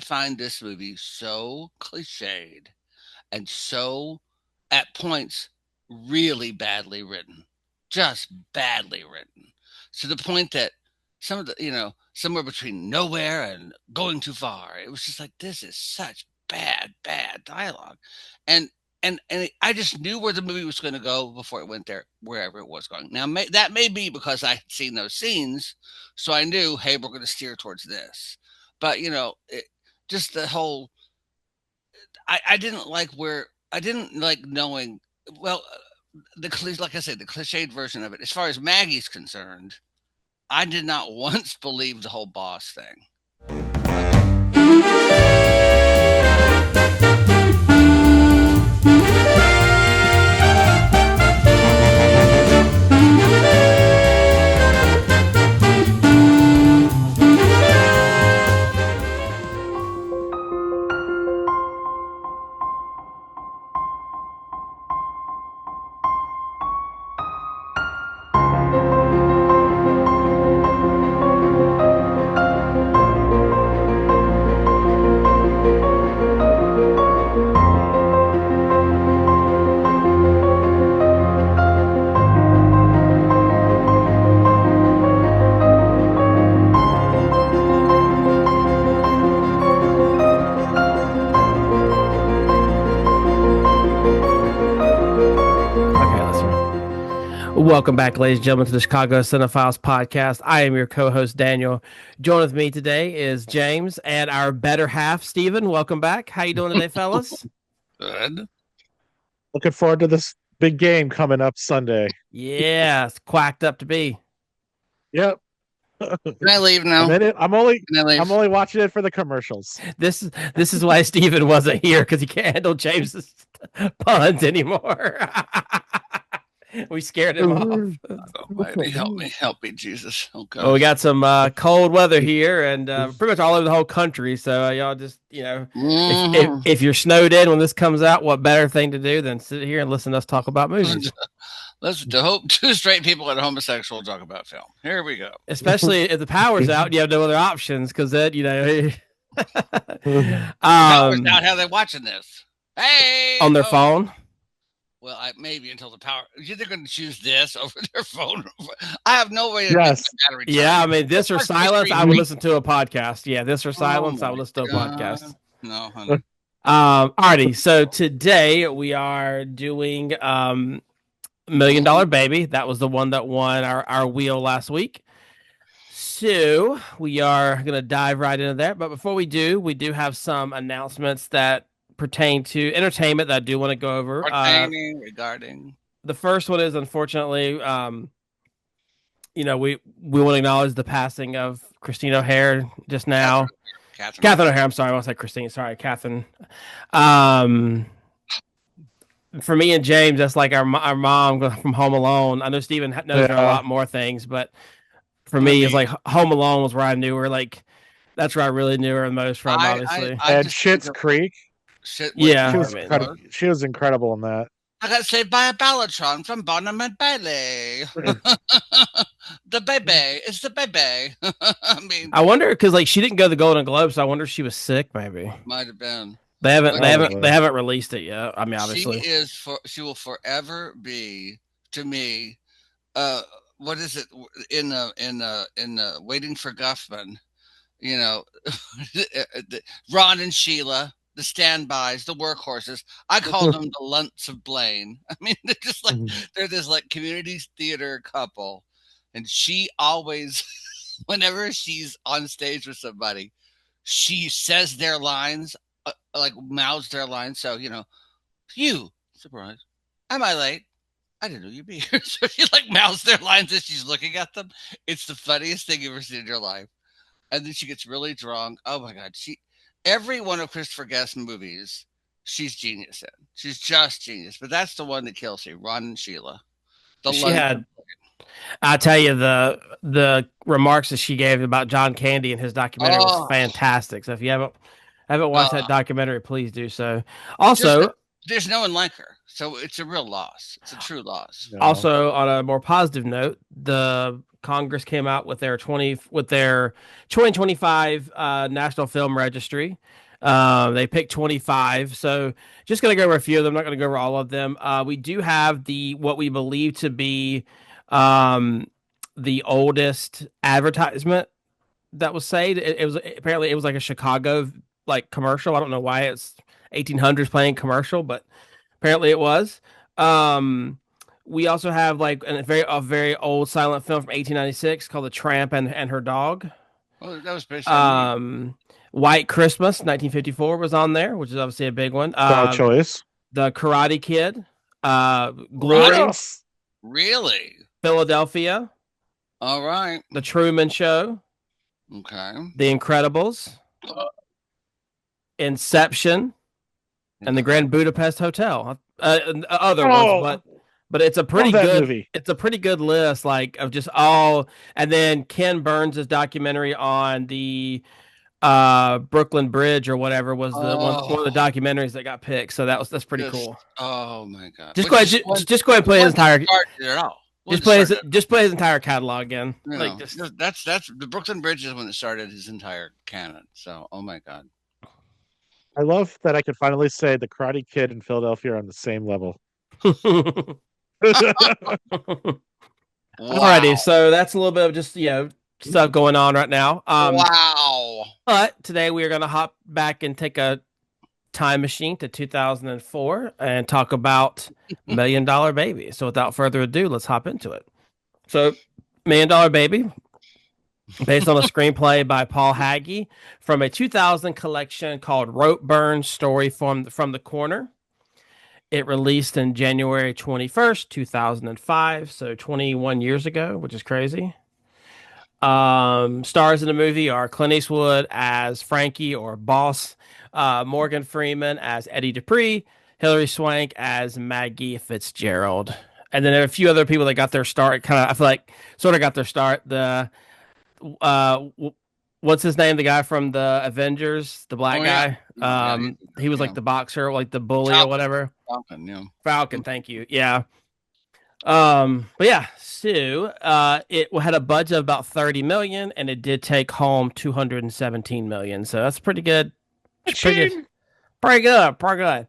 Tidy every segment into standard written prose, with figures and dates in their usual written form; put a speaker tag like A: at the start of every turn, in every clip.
A: find this movie so cliched and so, at points, really badly written, just badly written, to the point that some of the, somewhere between nowhere and going too far, it was just like, this is such bad dialogue, and I just knew where the movie was going to go before it went there, wherever it was going. Now, that may be because I had seen those scenes, so I knew, hey, we're going to steer towards this. But just the whole, I didn't like where I didn't like knowing. Well, like I said, the cliched version of it. As far as Maggie's concerned, I did not once believe the whole boss thing.
B: Welcome back, ladies and gentlemen, to the Chicago Cinephiles podcast. I am your co-host, Daniel. Joining with me today is James and our better half, Steven. Welcome back. How you doing today, fellas?
A: Good.
C: Looking forward to this big game coming up Sunday.
B: Yeah, it's quacked up to be.
C: Yep.
A: Can I leave now?
C: I'm only watching it for the commercials.
B: This is why Steven wasn't here, because he can't handle James's puns anymore. We scared him off.
A: Almighty, help me, Jesus. Oh, God.
B: Well, we got some cold weather here, and pretty much all over the whole country. So y'all just, if you're snowed in when this comes out, what better thing to do than sit here and listen to us talk about movies?
A: Let's hope two straight people and a homosexual talk about film. Here we go.
B: Especially if the power's out, you have no other options, because then,
A: power's out. How they watching this? Hey,
B: on their phone.
A: Well, maybe until the power. They're going to choose this over their phone. I have no way to
C: yes.
A: get the battery.
B: Yeah, I mean, this or silence, I would listen to a podcast. Yeah, this or silence, I would listen to a podcast.
A: No, honey.
B: Alrighty, so today we are doing $1 Million Baby. That was the one that won our wheel last week. So we are going to dive right into that. But before we do have some announcements that pertain to entertainment that I do want to go over.
A: Regarding
B: the first one is, unfortunately, we want to acknowledge the passing of Christine O'Hare just now. Catherine O'Hare. I'm sorry, I want to say Christine. Sorry, Catherine. For me and James, that's like our mom from Home Alone. I know Steven knows her a lot more things, but for me, it's like Home Alone was where I knew her. Like, that's where I really knew her the most from, obviously.
C: And Schitt's Creek. She was incredible in that.
A: I got saved by a Ballotron from Bonham and Bailey. The baby, it's the baby.
B: I wonder, because she didn't go to the Golden Globe, so I wonder if she was sick. Maybe
A: might have been.
B: They haven't released it yet. I mean, obviously,
A: she will forever be to me. What is it in Waiting for Guffman? Ron and Sheila. The standbys, the workhorses. I call them the Lunts of Blaine. I mean, they're just like they're this community theater couple, and she always, whenever she's on stage with somebody, she says their lines, mouths their lines. So you surprise, am I late? I didn't know you'd be here. So she mouths their lines as she's looking at them. It's the funniest thing you've ever seen in your life. And then she gets really drunk. Oh my God, every one of Christopher Guest movies, she's genius in. She's just genius. But that's the one that kills you, Ron and Sheila.
B: I tell you, the remarks that she gave about John Candy in his documentary was fantastic. So if you haven't watched that documentary, please do so. Also,
A: there's no one like her, so it's a real loss. It's a true loss.
C: No.
B: Also, on a more positive note, the Congress came out with their 2025 National Film Registry. They picked 25, so just gonna go over a few of them. I'm not gonna go over all of them. We do have the what we believe to be um, the oldest advertisement that was saved. It was apparently it was like a Chicago like commercial. I don't know why it's 1800s playing commercial, but apparently it was. Um, we also have like a very old silent film from 1896 called The Tramp and Her Dog.
A: Well, that was based on me.
B: Um, White Christmas 1954 was on there, which is obviously a big one.
C: Star choice.
B: The Karate Kid,
A: What?
B: Glory,
C: Yes.
A: Really?
B: Philadelphia,
A: All right.
B: The Truman Show,
A: Okay.
B: The Incredibles, Inception, and the Grand Budapest Hotel. Other ones,
C: Oh,
B: but it's a
C: love
B: pretty
C: that
B: good
C: movie.
B: it's a pretty good list, like of just all. And then Ken Burns' documentary on the Brooklyn Bridge or whatever was the one
A: Oh,
B: of the documentaries that got picked. So that's pretty
A: just
B: cool.
A: oh my god!
B: Just go
A: Which
B: ahead,
A: is one?
B: just go ahead and
A: The
B: play his
A: one that
B: entire
A: started it all. One
B: just
A: that
B: play his
A: started it.
B: just play his entire catalog again.
A: You
B: Like
A: know,
B: just
A: that's the Brooklyn Bridge is when it started his entire canon. So, oh my god!
C: I love that I can finally say the Karate Kid and Philadelphia are on the same level.
B: Alrighty,
A: Wow!
B: so that's a little bit of just stuff going on right now.
A: Wow!
B: But today we are going to hop back and take a time machine to 2004 and talk about Million Dollar Baby. So without further ado, let's hop into it. So Million Dollar Baby, based on a screenplay by Paul Hagee from a 2000 collection called Rope Burn Story from the Corner. It released in January 21st, 2005, so 21 years ago, which is crazy. Stars in the movie are Clint Eastwood as Frankie or Boss, Morgan Freeman as Eddie Dupree, Hilary Swank as Maggie Fitzgerald, and then there are a few other people that got their start. Kind of, I feel like, sort of got their start. Uh, what's his name? The guy from the Avengers, the black
A: Oh yeah,
B: guy.
A: yeah,
B: He was
A: yeah.
B: like the boxer, like the bully or
A: Falcon,
B: whatever.
A: Falcon, yeah.
B: Falcon, thank you. Yeah. But yeah, so it had a budget of about 30 million and it did take home 217 million. So that's pretty good. Pretty good.
C: Machine.
B: Pretty good. Pretty good.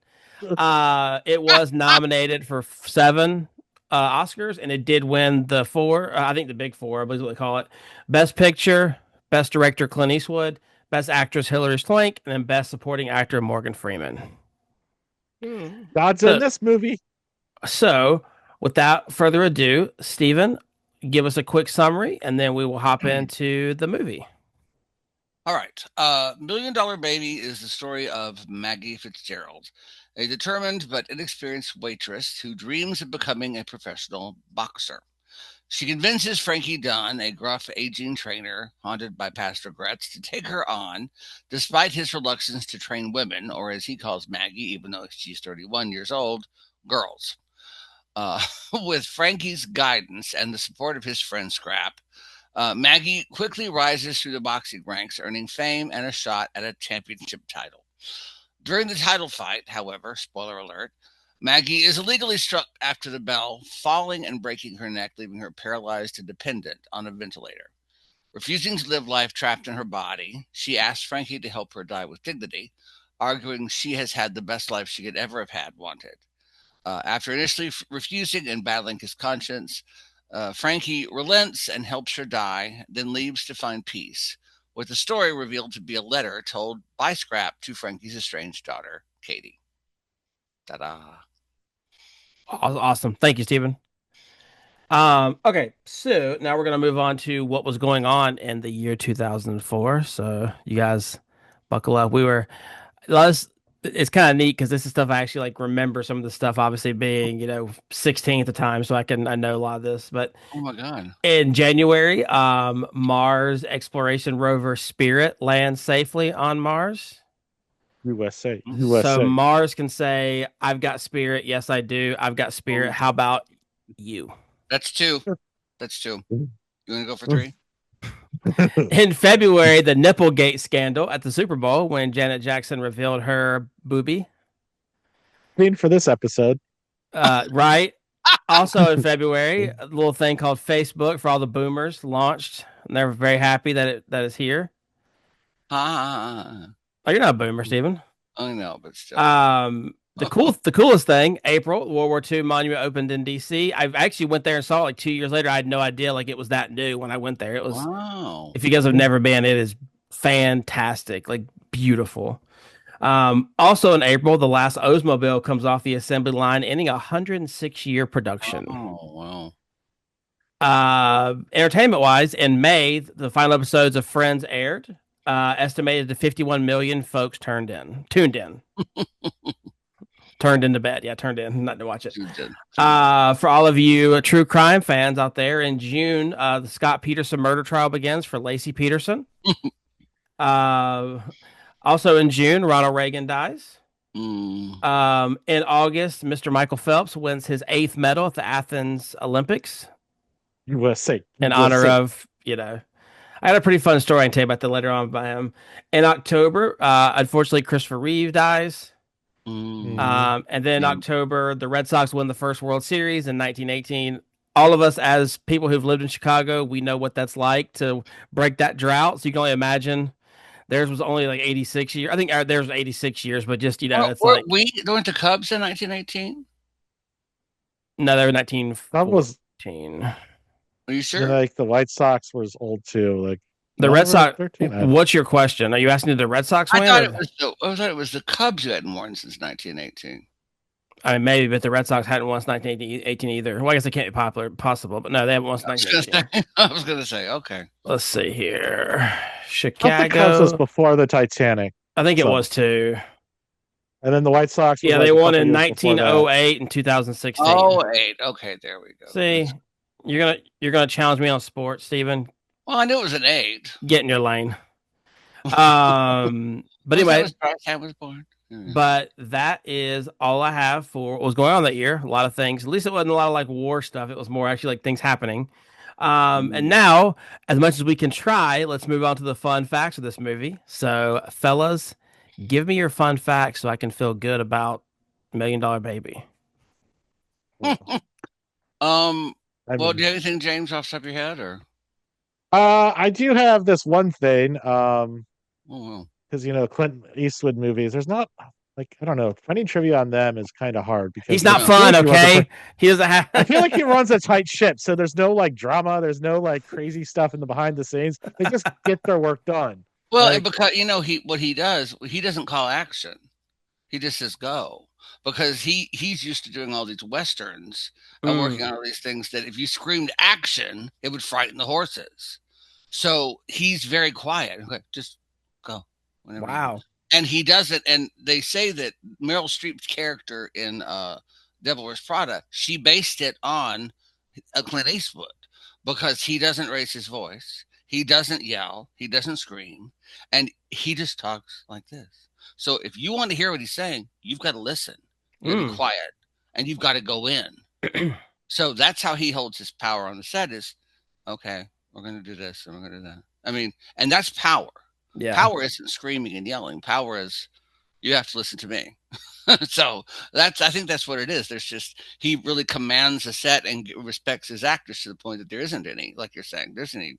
B: It was nominated for 7 Oscars and it did win the 4, I think the big 4, I believe what they call it. Best Picture, Best Director Clint Eastwood, Best Actress Hilary Swank, and then Best Supporting Actor Morgan Freeman.
C: God's
B: So,
C: in this movie.
B: So, without further ado, Stephen, give us a quick summary, and then we will hop into the movie.
A: All right. Million Dollar Baby is the story of Maggie Fitzgerald, a determined but inexperienced waitress who dreams of becoming a professional boxer. She convinces Frankie Dunn, a gruff, aging trainer haunted by past regrets, to take her on, despite his reluctance to train women, or as he calls Maggie, even though she's 31 years old, girls. Uh, with Frankie's guidance and the support of his friend Scrap, Maggie quickly rises through the boxing ranks, earning fame and a shot at a championship title. During the title fight, however, spoiler alert, Maggie is illegally struck after the bell, falling and breaking her neck, leaving her paralyzed and dependent on a ventilator. Refusing to live life trapped in her body, she asks Frankie to help her die with dignity, arguing she has had the best life she could ever have had wanted. After initially refusing and battling his conscience, Frankie relents and helps her die, then leaves to find peace, with the story revealed to be a letter told by Scrap to Frankie's estranged daughter, Katie. Ta-da.
B: Awesome. Thank you, Stephen. Okay, so now we're going to move on to what was going on in the year 2004. So you guys buckle up. It's kind of neat because this is stuff I actually like remember some of the stuff, obviously being, 16 at the time. So I know a lot of this, but
A: Oh my God.
B: in January, Mars exploration rover Spirit lands safely on Mars.
C: USA.
A: So
B: So
C: USA.
B: Mars can say, I've got Spirit. Yes, I do. I've got Spirit. How about you?
A: That's 2. That's 2. You want to go for 3?
B: In February, the Nipplegate scandal at the Super Bowl when Janet Jackson revealed her boobie.
C: Clean for this episode.
B: Right. Also in February, a little thing called Facebook for all the boomers launched, and they're very happy that it's here.
A: Ah,
B: Oh, you're not a boomer, Steven.
A: I know, but still.
B: The coolest thing, April, World War II Monument opened in DC. I actually went there and saw it like 2 years later. I had no idea like it was that new when I went there. It was,
A: Wow.
B: if you guys have never been, it is fantastic, like beautiful. Also in April, the last Oldsmobile comes off the assembly line, ending a 106-year production.
A: Oh, wow.
B: Entertainment wise, in May, the final episodes of Friends aired. Estimated to 51 million folks tuned in. Turned into bed. Yeah, turned in. Not to watch it. For all of you true crime fans out there, in June, the Scott Peterson murder trial begins for Lacey Peterson. uh, Also in June, Ronald Reagan dies. In August, Mr. Michael Phelps wins his 8th medal at the Athens Olympics.
C: USA.
B: In honor of, I had a pretty fun story I can tell you about that later on by him. In October, unfortunately, Christopher Reeve dies. And then in October, the Red Sox win the first World Series in 1918. All of us, as people who've lived in Chicago, we know what that's like to break that drought. So you can only imagine. Theirs was only like 86 years. I think theirs was 86 years, but just, it's like.
A: We went to Cubs in 1918?
B: No, they were 1914.
A: Are you sure?
C: Like the White Sox was old too. Like
B: the Red Sox. What's your question? Are you asking did the Red Sox win?
A: I thought it was the Cubs who hadn't won since 1918.
B: I mean, maybe, but the Red Sox hadn't won since 1918 either. Well, I guess it can't be possible, but no, they haven't won since 1918.
A: I was going to say, okay.
B: Let's see here. Chicago.
C: I think the Cubs was before the Titanic.
B: I think it was too.
C: And then the White Sox.
B: Yeah, they won in 1908 and 2016.
A: Oh, 8. Okay, there we go.
B: See, you're gonna challenge me on sports, Steven.
A: Well, I knew it was an 8.
B: Get in your lane. But anyway,
A: I was born.
B: But that is all I have for what was going on that year. A lot of things. At least it wasn't a lot of like war stuff. It was more actually like things happening. And now, as much as we can try, let's move on to the fun facts of this movie. So, fellas, give me your fun facts so I can feel good about $1 Million Baby.
A: Well, do you have anything, James, off the top of your head, or?
C: I do have this one thing. Because Clint Eastwood movies, there's not like I don't know, finding trivia on them is kind of hard because
B: he's not fun. Okay, he doesn't have.
C: I feel like he runs a tight ship, so there's no like drama, there's no like crazy stuff in the behind the scenes. They just get their work done.
A: Well, because what he does, he doesn't call action. He just says go because he's used to doing all these westerns and working on all these things that if you screamed action, it would frighten the horses. So he's very quiet. Okay, just go.
B: Wow.
A: And he does it. And they say that Meryl Streep's character in Devil Wears Prada, she based it on Clint Eastwood because he doesn't raise his voice. He doesn't yell. He doesn't scream. And he just talks like this. So if you want to hear what he's saying, you've got to listen. You've got to be quiet. And you've got to go in. So that's how he holds his power on the set is, okay, we're going to do this and we're going to do that. I mean, and that's power. Yeah. Power isn't screaming and yelling. Power is you have to listen to me. So I think that's what it is. There's just he really commands the set and respects his actors to the point that there isn't any, like you're saying, there's any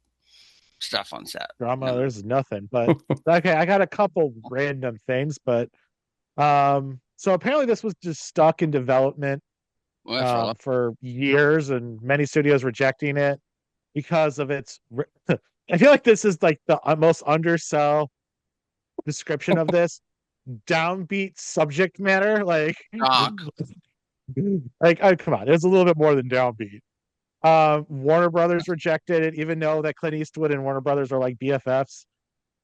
A: stuff on set.
C: Drama, there's nothing. But okay, I got a couple random things, but so apparently this was just stuck in development for years and many studios rejecting it because of its I feel like this is like the most undersell description of this downbeat subject matter. Like, oh, come on, it's a little bit more than downbeat. Warner Brothers rejected it, even though that Clint Eastwood and Warner Brothers are like BFFs,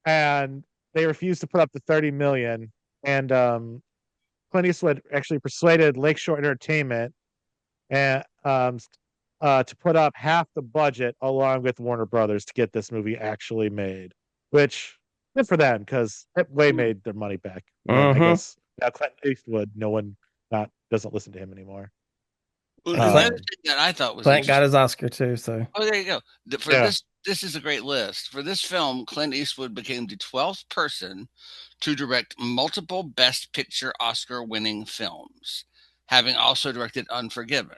C: and they refused to put up the $30 million. And Clint Eastwood actually persuaded Lakeshore Entertainment and to put up half the budget along with Warner Brothers to get this movie actually made, which good for them because it made their money back. I guess now Clint Eastwood, no one doesn't listen to him anymore.
A: Well, another
B: Clint,
A: thing that I thought was
B: Clint got
A: interesting.
B: his Oscar too. So
A: Oh, there you go. For
C: Yeah.
A: this is a great list. For this film, Clint Eastwood became the 12th person to direct multiple Best Picture Oscar winning films, having also directed Unforgiven.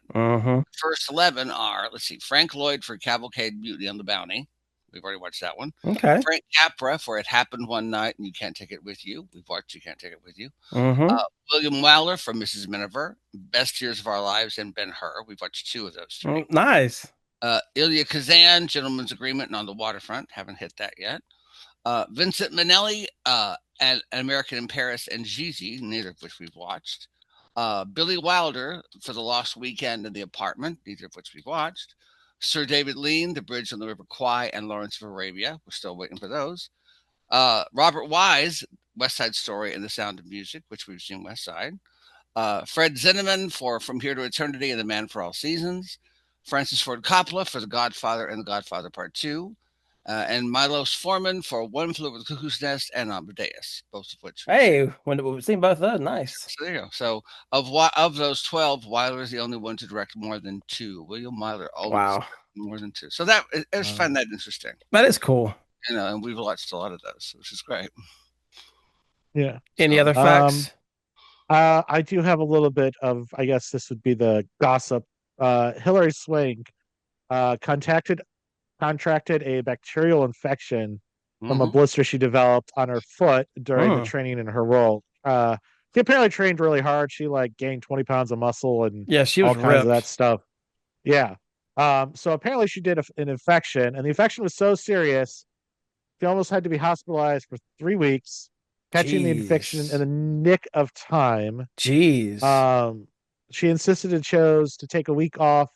A: First 11 are, let's see, Frank Lloyd for Cavalcade Beauty on the Bounty. We've already watched that one.
B: okay.
A: Frank Capra for It Happened One Night and You Can't Take It With You. We've watched You Can't Take It With You.
B: Mm-hmm.
A: William Wyler for Mrs. Miniver, Best Years of Our Lives, and Ben Hur. We've watched two of those three.
B: Nice.
A: Ilya Kazan, Gentleman's Agreement and On the Waterfront. Haven't hit that yet. Vincent Minnelli, and An American in Paris, and Gigi, neither of which we've watched. Billy Wilder for The Lost Weekend and The Apartment, neither of which we've watched. Sir David Lean, The Bridge on the River Kwai, and Lawrence of Arabia. We're still waiting for those. Robert Wise, West Side Story and The Sound of Music, which we've seen West Side. Fred Zinnemann for From Here to Eternity and The Man for All Seasons. Francis Ford Coppola for The Godfather and The Godfather Part 2. And Milos Forman for One Flew Over the Cuckoo's Nest and Amadeus, both of which.
B: Hey, when we've seen both of those, nice.
A: So there you go. So of those 12, Wyler is the only one to direct more than two. William Wyler always more than two. So that I just find that interesting.
B: That is cool.
A: And we've watched a lot of those, which is great.
C: Yeah.
B: Any other facts?
C: I do have a little bit of, I guess this would be the gossip. Hilary Swank contracted a bacterial infection from a blister she developed on her foot during the training in her role. She apparently trained really hard. She like gained 20 pounds of muscle and
B: she was
C: all kinds of that stuff. Yeah. So apparently she did an infection, and the infection was so serious she almost had to be hospitalized for 3 weeks, catching the infection in the nick of time.
B: Jeez.
C: She insisted and chose to take a week off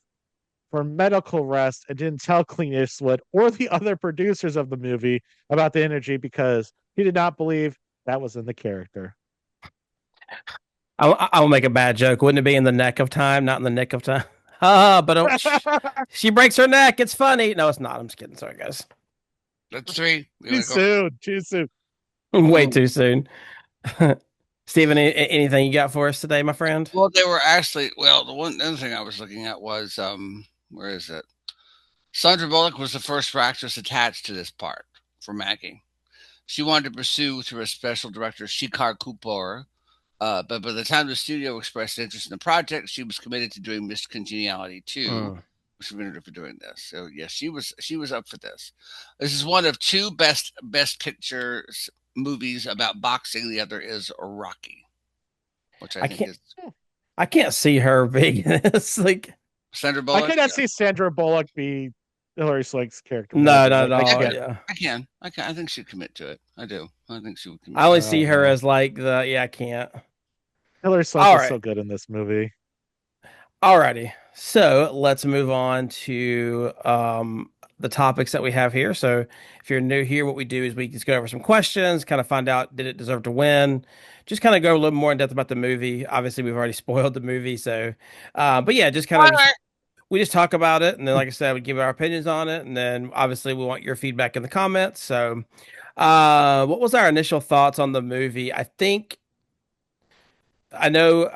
C: for medical rest and didn't tell Clint Eastwood or the other producers of the movie about the injury because he did not believe that was in the character.
B: I'll make a bad joke. Wouldn't it be in the neck of time, not in the nick of time? But she breaks her neck. It's funny. No, it's not. I'm just kidding. Sorry, guys.
A: That's three.
C: Too soon. Too soon.
B: Way too soon. Steven, anything you got for us today, my friend?
A: Well, they were actually, the other thing I was looking at was, where is it? Sandra Bullock was the first actress attached to this part for Maggie. She wanted to pursue through a special director, Shikhar Kapoor, but by the time the studio expressed interest in the project, she was committed to doing Miss Congeniality 2, which we ended up doing this. So yes, she was up for this. This is one of two best picture movies about boxing. The other is Rocky, which I think is.
B: I can't see her being this. Like
A: Sandra Bullock.
C: I cannot see Sandra Bullock be Hilary Swank's character.
B: No, not at all.
A: I can. I think she'd commit to it. I do. I think she would commit.
B: I only see her as like the. Yeah, I can't.
C: Hilary Swank is so good in this movie.
B: Alrighty, so let's move on to the topics that we have here. So if you're new here, what we do is we just go over some questions, kind of find out, did it deserve to win? Just kind of go a little more in depth about the movie. Obviously, we've already spoiled the movie, so but yeah, just kind of we just talk about it, and then like I said, we give our opinions on it, and then obviously we want your feedback in the comments. So what was our initial thoughts on the movie? I know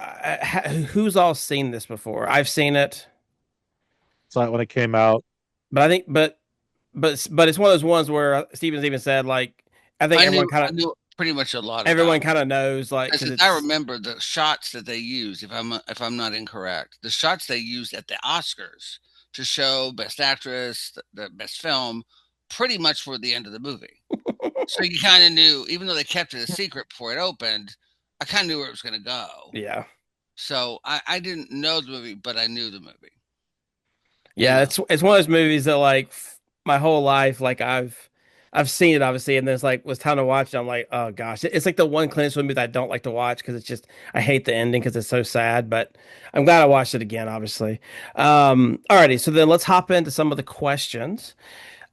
B: who's all seen this before. I've seen it.
C: It's not when it came out,
B: but I think, but it's one of those ones where Steven's even said like, I think everyone kind of
A: knew pretty much a lot.
B: Everyone kind of knows, like,
A: because I remember the shots that they used. If I'm not incorrect, the shots they used at the Oscars to show Best Actress, the Best Film, pretty much were the end of the movie. So you kind of knew, even though they kept it a secret before it opened. I kind of knew where it was going to go.
B: Yeah.
A: So I didn't know the movie, but I knew the movie.
B: Yeah, it's one of those movies that like my whole life, like I've seen it obviously, and then it's like was time to watch it. I'm like, oh gosh, it's like the one Clint Eastwood movie that I don't like to watch because it's just I hate the ending because it's so sad. But I'm glad I watched it again, obviously. Alrighty, so then let's hop into some of the questions.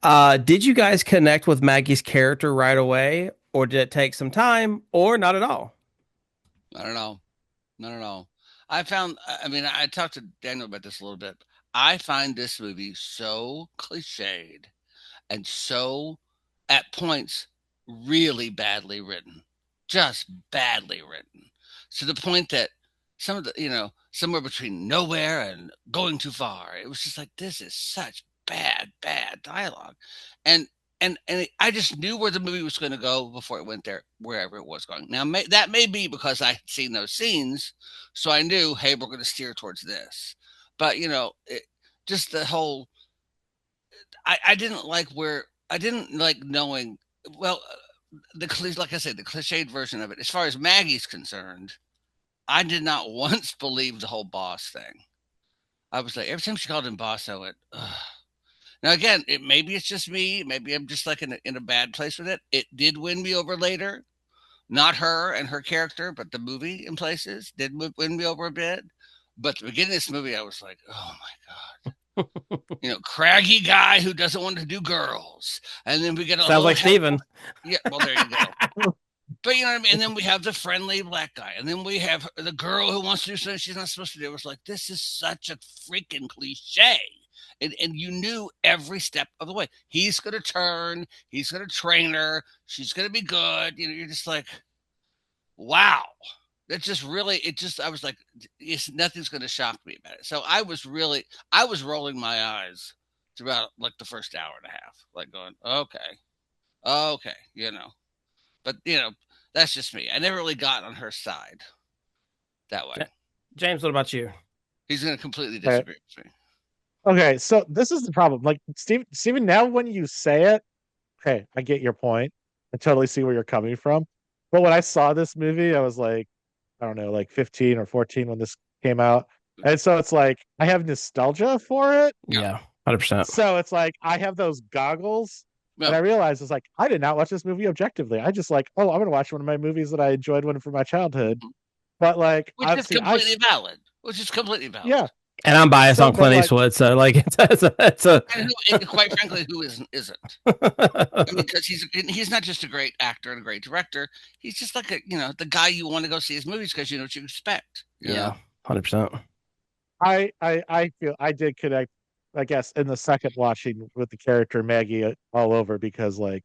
B: Did you guys connect with Maggie's character right away, or did it take some time, or not at all?
A: I don't know. Not at all. I talked to Daniel about this a little bit. I find this movie so cliched and so, at points, really badly written. Just badly written. To the point that some of the, somewhere between nowhere and going too far. It was just like, this is such bad dialogue. And I just knew where the movie was going to go before it went there, wherever it was going. Now, that may be because I had seen those scenes, so I knew, hey, we're going to steer towards this. But just the whole, I didn't like where I didn't like knowing. Well, like I said, the cliched version of it. As far as Maggie's concerned, I did not once believe the whole boss thing. I was like, every time she called him boss, I went, ugh. Now again, maybe it's just me. Maybe I'm just like in a bad place with it. It did win me over later. Not her and her character, but the movie in places did win me over a bit. But the beginning of this movie, I was like, oh my God. Craggy guy who doesn't want to do girls. And then we get
B: sounds like Steven.
A: Yeah, well, there you go. But you know what I mean? And then we have the friendly black guy. And then we have the girl who wants to do something she's not supposed to do. It was like, this is such a freaking cliche. And you knew every step of the way. He's going to turn. He's going to train her. She's going to be good. You're just like, wow. That just really, I was like, nothing's going to shock me about it. So I was rolling my eyes throughout like the first hour and a half, like going, okay, But, that's just me. I never really got on her side that way.
B: James, what about you?
A: He's going to completely disagree with me.
C: Okay, so this is the problem. Like, Steven, now when you say it, okay, I get your point. I totally see where you're coming from. But when I saw this movie, I was like, I don't know, like 15 or 14 when this came out. And so it's like, I have nostalgia for it.
B: Yeah, 100%.
C: So it's like, I have those goggles. Yeah. And I realized it's like, I did not watch this movie objectively. I just like, I'm going to watch one of my movies that I enjoyed one from my childhood. But like,
A: which is completely valid.
C: Yeah.
B: And I'm biased on Clint Eastwood, so like it's a
A: and quite frankly, who isn't? Because he's not just a great actor and a great director. He's just like the guy you want to go see his movies because you know what you expect.
B: Yeah, 100%.
C: I feel I did connect, I guess, in the second watching with the character Maggie all over because like,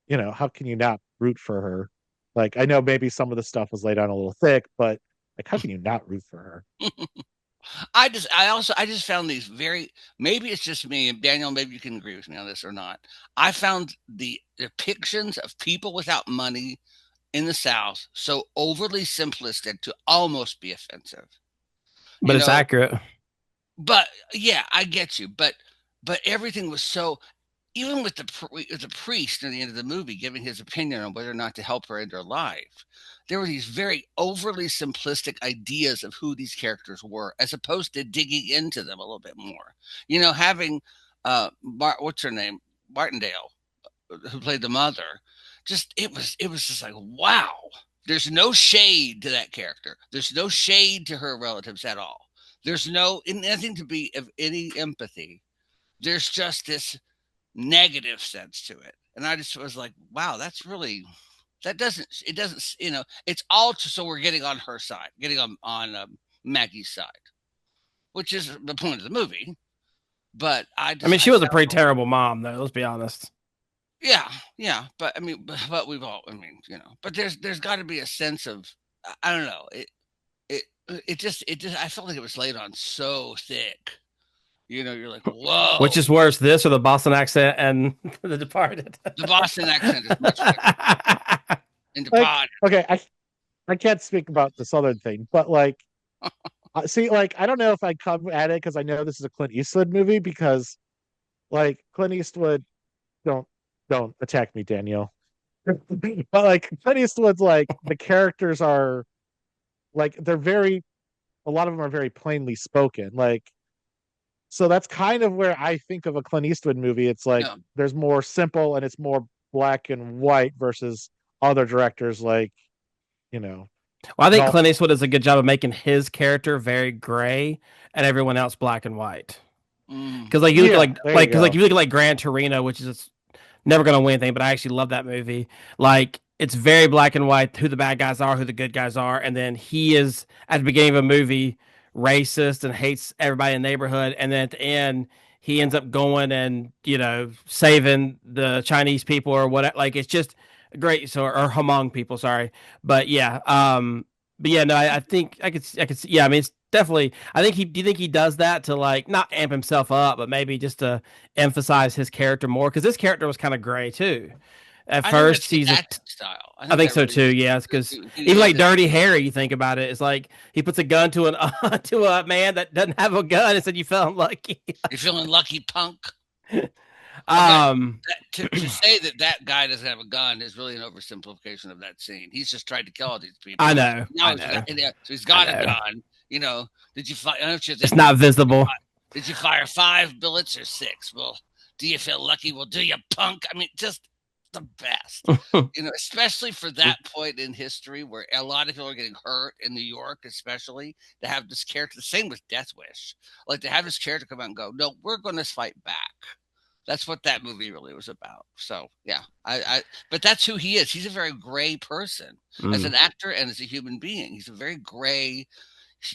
C: how can you not root for her? Like, I know maybe some of the stuff was laid on a little thick, but like, how can you not root for her?
A: I just found these maybe it's just me, and Daniel, maybe you can agree with me on this or not. I found the depictions of people without money in the South so overly simplistic to almost be offensive.
B: But it's accurate.
A: But yeah, I get you. But everything was so, even with the priest near the end of the movie giving his opinion on whether or not to help her end her life, there were these very overly simplistic ideas of who these characters were, as opposed to digging into them a little bit more. Having what's her name, Martindale, who played the mother, it was just like, wow. There's no shade to that character. There's no shade to her relatives at all. There's nothing to be of any empathy. There's just this negative sense to it. And I just was like, wow, it doesn't, it's all so we're getting on her side, getting on Maggie's side, which is the point of the movie. But
B: she was a pretty terrible mom, though. Let's be honest.
A: Yeah. But but we've all, but there's got to be a sense of, I don't know. It just, I felt like it was laid on so thick. You're like, whoa.
B: Which is worse, this or the Boston accent and The Departed?
A: The Boston accent is much better. In Departed.
C: Okay, I can't speak about the Southern thing, but like, see, like, I don't know if I come at it because I know this is a Clint Eastwood movie because, like, Clint Eastwood, don't attack me, Daniel. But like, Clint Eastwood's like the characters are like a lot of them are very plainly spoken, like. So that's kind of where I think of a Clint Eastwood movie. It's like there's more simple and it's more black and white versus other directors like,
B: Well, I think Clint Eastwood does a good job of making his character very gray and everyone else black and white. Because like you look if you look at like Gran Torino, which is never going to win anything, but I actually love that movie. Like it's very black and white, who the bad guys are, who the good guys are, and then he is at the beginning of a movie racist and hates everybody in the neighborhood, and then at the end he ends up going and saving the Chinese people or whatever. Like it's just great. So or Hmong people, sorry, but yeah, But yeah, no, I think I could, yeah, I mean, it's definitely, do you think he does that to like not amp himself up, but maybe just to emphasize his character more? Because this character was kind of gray too. At
A: I think
B: first,
A: that's his
B: he's a,
A: acting style. I
B: I
A: think
B: think
A: that
B: so
A: really
B: too.
A: is.
B: Yeah, because
A: He
B: even
A: is
B: like
A: his.
B: Dirty Harry, you think about it, it's like he puts a gun to to a man that doesn't have a gun and said you fell unlucky.
A: You're feeling lucky, punk. But
B: um,
A: to say that guy doesn't have a gun is really an oversimplification of that scene. He's just tried to kill all these
B: I
A: people.
B: know,
A: Now he's got, so he's
B: I
A: got a
B: know.
A: gun. You know, did you fire? I don't know if you're
B: It's
A: thinking,
B: not visible.
A: did you fire 5 bullets or 6? Well, do you feel lucky? Well, do you, punk? I mean, just the best. You know, especially for that point in history where a lot of people are getting hurt in New York, especially to have this character. The same with Death Wish, like to have this character come out and go, "No, we're going to fight back." That's what that movie really was about. So yeah, but that's who he is. He's a very gray person as an actor and as a human being. He's a very gray.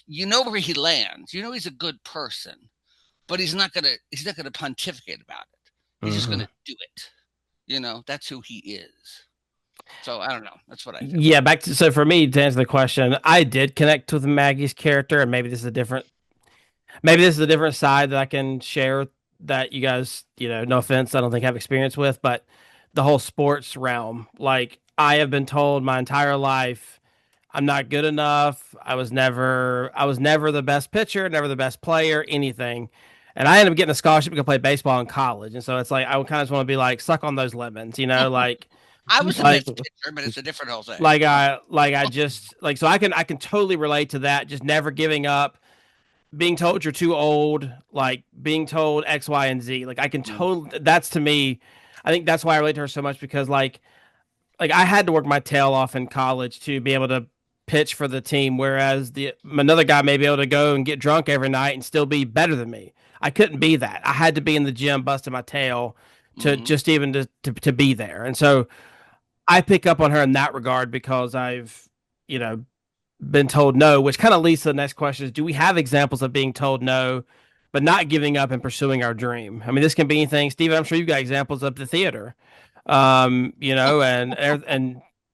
A: You know where he lands. You know he's a good person, but he's not gonna pontificate about it. He's just gonna do it. You know, that's who he is. So I don't know. That's what I feel.
B: Yeah, so for me to answer the question, I did connect with Maggie's character, and maybe this is a different side that I can share that you guys, no offense, I don't think have experience with, but the whole sports realm. Like I have been told my entire life I'm not good enough. I was never the best pitcher, never the best player, anything. And I ended up getting a scholarship to go play baseball in college. And so it's like I kind of just want to be like suck on those lemons, like
A: I was the
B: like
A: best pitcher, but it's a different whole thing.
B: I just like so I can totally relate to that, just never giving up, being told you're too old, like being told X, Y, and Z. Like I can totally that's to me, I think that's why I relate to her so much because like I had to work my tail off in college to be able to pitch for the team, whereas the another guy may be able to go and get drunk every night and still be better than me. I couldn't be that. I had to be in the gym busting my tail to just even to be there. And so I pick up on her in that regard because I've, been told no, which kind of leads to the next question is, do we have examples of being told no, but not giving up and pursuing our dream? I mean, this can be anything. Steven, I'm sure you've got examples of the theater, and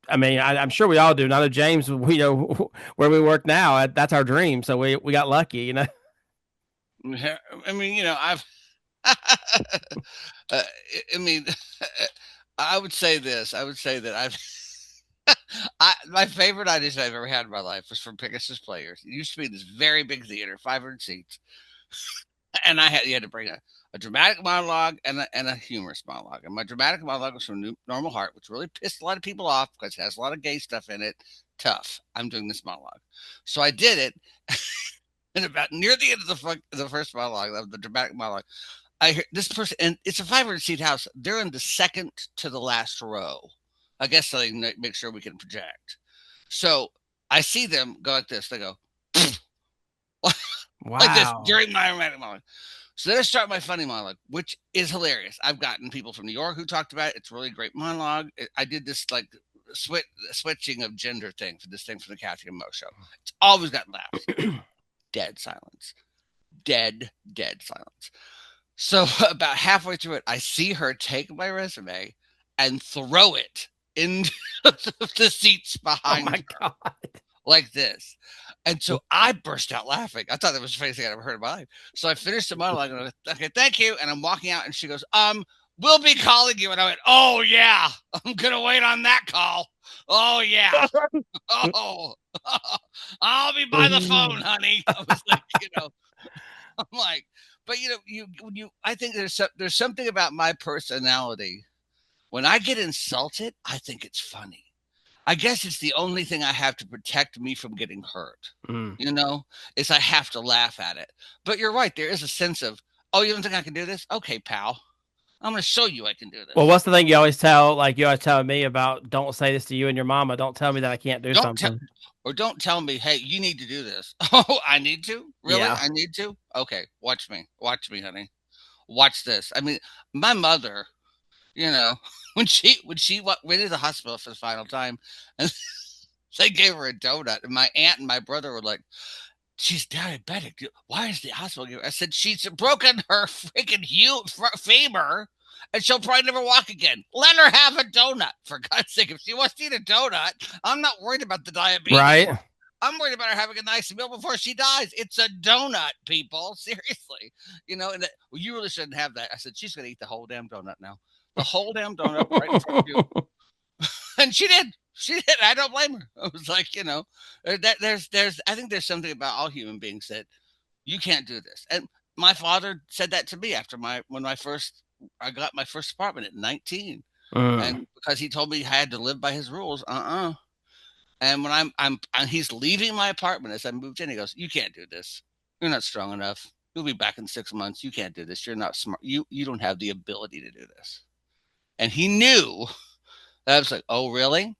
B: I mean, I'm sure we all do. And I know James, we know where we work now. That's our dream. So we got lucky.
A: I mean, I've, I mean, I would say this. I would say that my favorite audition I've ever had in my life was from Pegasus Players. It used to be this very big theater, 500 seats, and you had to bring a dramatic monologue and a humorous monologue. And my dramatic monologue was from Normal Heart, which really pissed a lot of people off because it has a lot of gay stuff in it. Tough. I'm doing this monologue, so I did it. And about near the end of the first monologue, of the dramatic monologue, I hear this person, and it's a 500-seat house. They're in the second to the last row. I guess so they can make sure we can project. So I see them go like this. They go, wow. Like this during my dramatic monologue. So then I start my funny monologue, which is hilarious. I've gotten people from New York who talked about it. It's a really great monologue. I did this like switching of gender thing for this thing from the Kathy and Mo show. It's always gotten laughs. Dead silence. Dead silence. So about halfway through it, I see her take my resume and throw it into the seats behind her. God. Like this. And so I burst out laughing. I thought that was the funniest thing I'd ever heard in my life. So I finished the monologue and I went, okay, thank you. And I'm walking out and she goes, we'll be calling you. And I went, oh yeah, I'm going to wait on that call. Oh yeah. Oh, I'll be by the phone, honey. I was like, I'm like, but I think there's something about my personality. When I get insulted, I think it's funny. I guess it's the only thing I have to protect me from getting hurt. Is I have to laugh at it. But you're right. There is a sense of, oh, you don't think I can do this? Okay, pal. I'm going to show you I can do this.
B: Well, what's the thing you always tell me about, don't say this to you and your mama. Don't tell me that I can't do something.
A: Don't tell me, hey, you need to do this. Oh, I need to? Really? Yeah. I need to? Okay, watch me. Watch me, honey. Watch this. I mean, my mother, when she went to the hospital for the final time, and they gave her a donut, and my aunt and my brother were like, she's diabetic. Why is the hospital giving her? I said, she's broken her freaking femur, and she'll probably never walk again. Let her have a donut, for God's sake. If she wants to eat a donut, I'm not worried about the diabetes.
B: Right.
A: I'm worried about her having a nice meal before she dies. It's a donut, people. Seriously. Well, you really shouldn't have that. I said, she's going to eat the whole damn donut now. The whole damn donut right in front of you. And she did. She did. I don't blame her. I was like, I think there's something about all human beings that you can't do this. And my father said that to me after I got my first apartment at 19. And because he told me I had to live by his rules. And when he's leaving my apartment as I moved in, he goes, "You can't do this. You're not strong enough. You'll be back in 6 months. You can't do this. You're not smart. You don't have the ability to do this." And he knew that. I was like, "Oh, really?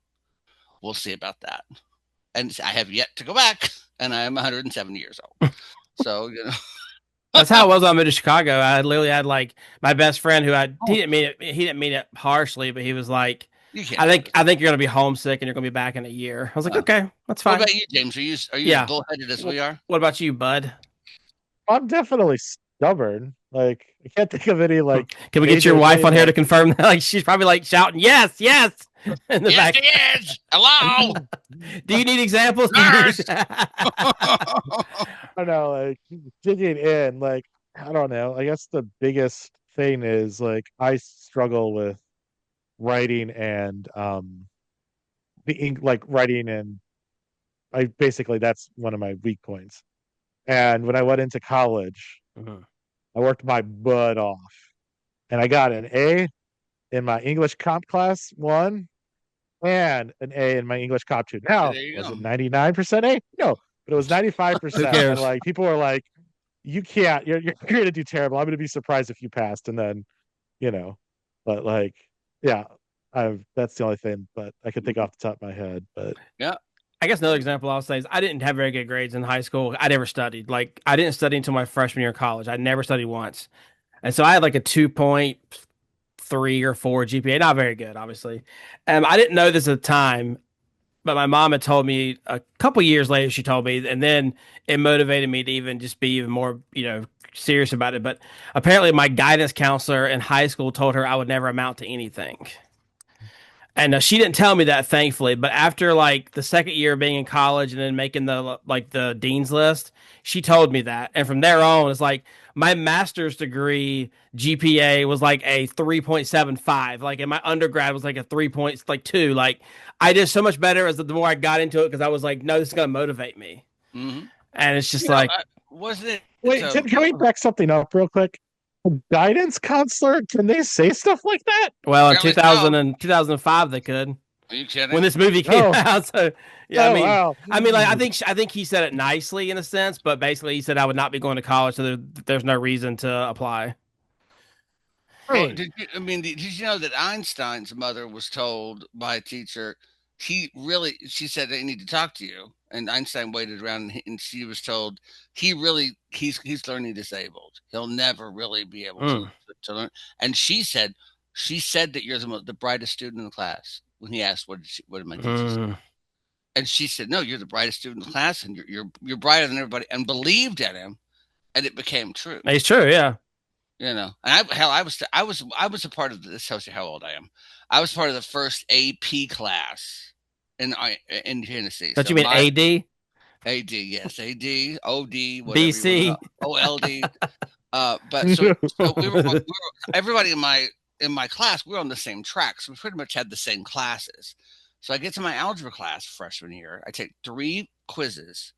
A: We'll see about that." And I have yet to go back, and I am 107 years old. So
B: That's how it was when I moved to Chicago. I literally had like my best friend who he didn't mean it harshly, but he was like, I think you're gonna be homesick and you're gonna be back in a year. I was like, okay, that's fine.
A: What about you, James? Are you as bullheaded as we are?
B: What about you, bud?
C: I'm definitely stubborn. Like, I can't think of any like.
B: Can we get your wife on here to confirm that? Like, she's probably like shouting, "Yes, yes!" in the back.
A: Yes, is. Hello.
B: Do you need examples?
C: I don't know, like digging in, like I don't know. I guess the biggest thing is like I struggle with writing and writing, and I basically that's one of my weak points. And when I went into college, I worked my butt off, and I got an A in my English comp class 1 and an A in my English comp 2. Now, was it 99% A? No, but it was 95%. And like people were like, "You can't. You're going to do terrible. I'm going to be surprised if you passed." And then, but like, yeah, that's the only thing. But I could think off the top of my head. But
A: yeah.
B: I guess another example I'll say is I didn't have very good grades in high school. I never studied. Like, I didn't study until my freshman year of college. I never studied once. And so I had like a 2.3 or 4 GPA. Not very good, obviously. I didn't know this at the time, but my mom had told me a couple years later, she told me, and then it motivated me to even just be even more, serious about it. But apparently my guidance counselor in high school told her I would never amount to anything. And she didn't tell me that, thankfully. But after like the second year of being in college and then making the dean's list, she told me that. And from there on, it's like my master's degree GPA was like a 3.75. Like, in my undergrad was like a 3.2. Like, I did so much better as the more I got into it because I was like, no, this is gonna motivate me.
A: Mm-hmm.
B: And it's just
A: wasn't it?
C: Wait, can we back something up real quick? A guidance counselor, can they say stuff like that?
B: Well, in 2005 they could.
A: Are you kidding?
B: When this movie came out, so yeah,
C: wow.
B: like I think he said it nicely in a sense, but basically he said I would not be going to college, so there's no reason to apply.
A: Well, did you know that Einstein's mother was told by a teacher she said they need to talk to you, and Einstein waited around and she was told he's learning disabled. He'll never really be able to learn. And she said that you're the brightest student in the class. When he asked what did my teacher say, and she said, "No, you're the brightest student in the class, and you're brighter than everybody," and believed in him, and it became true.
B: It's true, yeah.
A: And I was a part of this. Tells you how old I am. I was part of the first AP class in Tennessee.
B: Don't you mean AD?
A: AD, yes, AD, OD, whatever
B: BC,
A: OLD. But so we were everybody in my class. We were on the same track, so we pretty much had the same classes. So I get to my algebra class freshman year. I take 3 quizzes,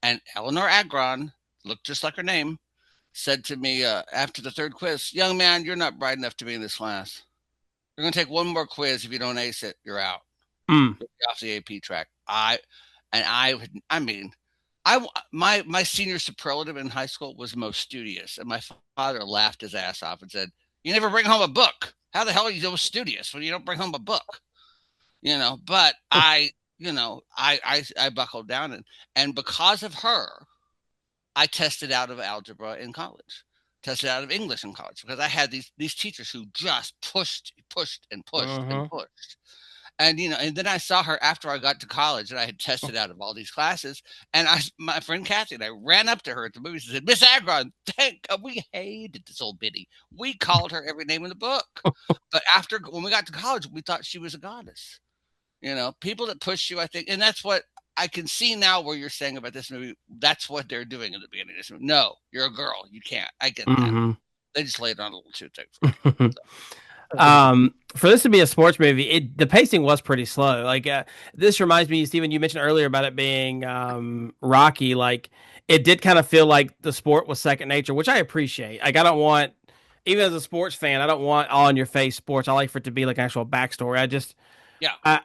A: and Eleanor Agron, looked just like her name, said to me after the 3rd quiz, "Young man, you're not bright enough to be in this class. You're going to take 1 more quiz. If you don't ace it, you're out. You're off the AP track." My senior superlative in high school was most studious, and my father laughed his ass off and said, "You never bring home a book. How the hell are you so studious when you don't bring home a book?" But I buckled down, and because of her, I tested out of algebra in college, tested out of English in college, because I had these teachers who just pushed and pushed and pushed. And then I saw her after I got to college, and I had tested out of all these classes. And my friend Kathy and I ran up to her at the movies and said, "Miss Agron, thank God, we hated this old biddy. We called her every name in the book. But when we got to college, we thought she was a goddess." People that push you, I think, and that's what I can see now where you're saying about this movie. That's what they're doing in the beginning of this movie. No, you're a girl. You can't. I get that.
B: Mm-hmm.
A: They just laid it on a little too thick for me.
B: For this to be a sports movie, the pacing was pretty slow. Like this reminds me, Steven, you mentioned earlier about it being Rocky. Like it did kind of feel like the sport was second nature, which I appreciate. Like I don't want, even as a sports fan, I don't want all in your face sports. I like for it to be like actual backstory.
A: Yeah.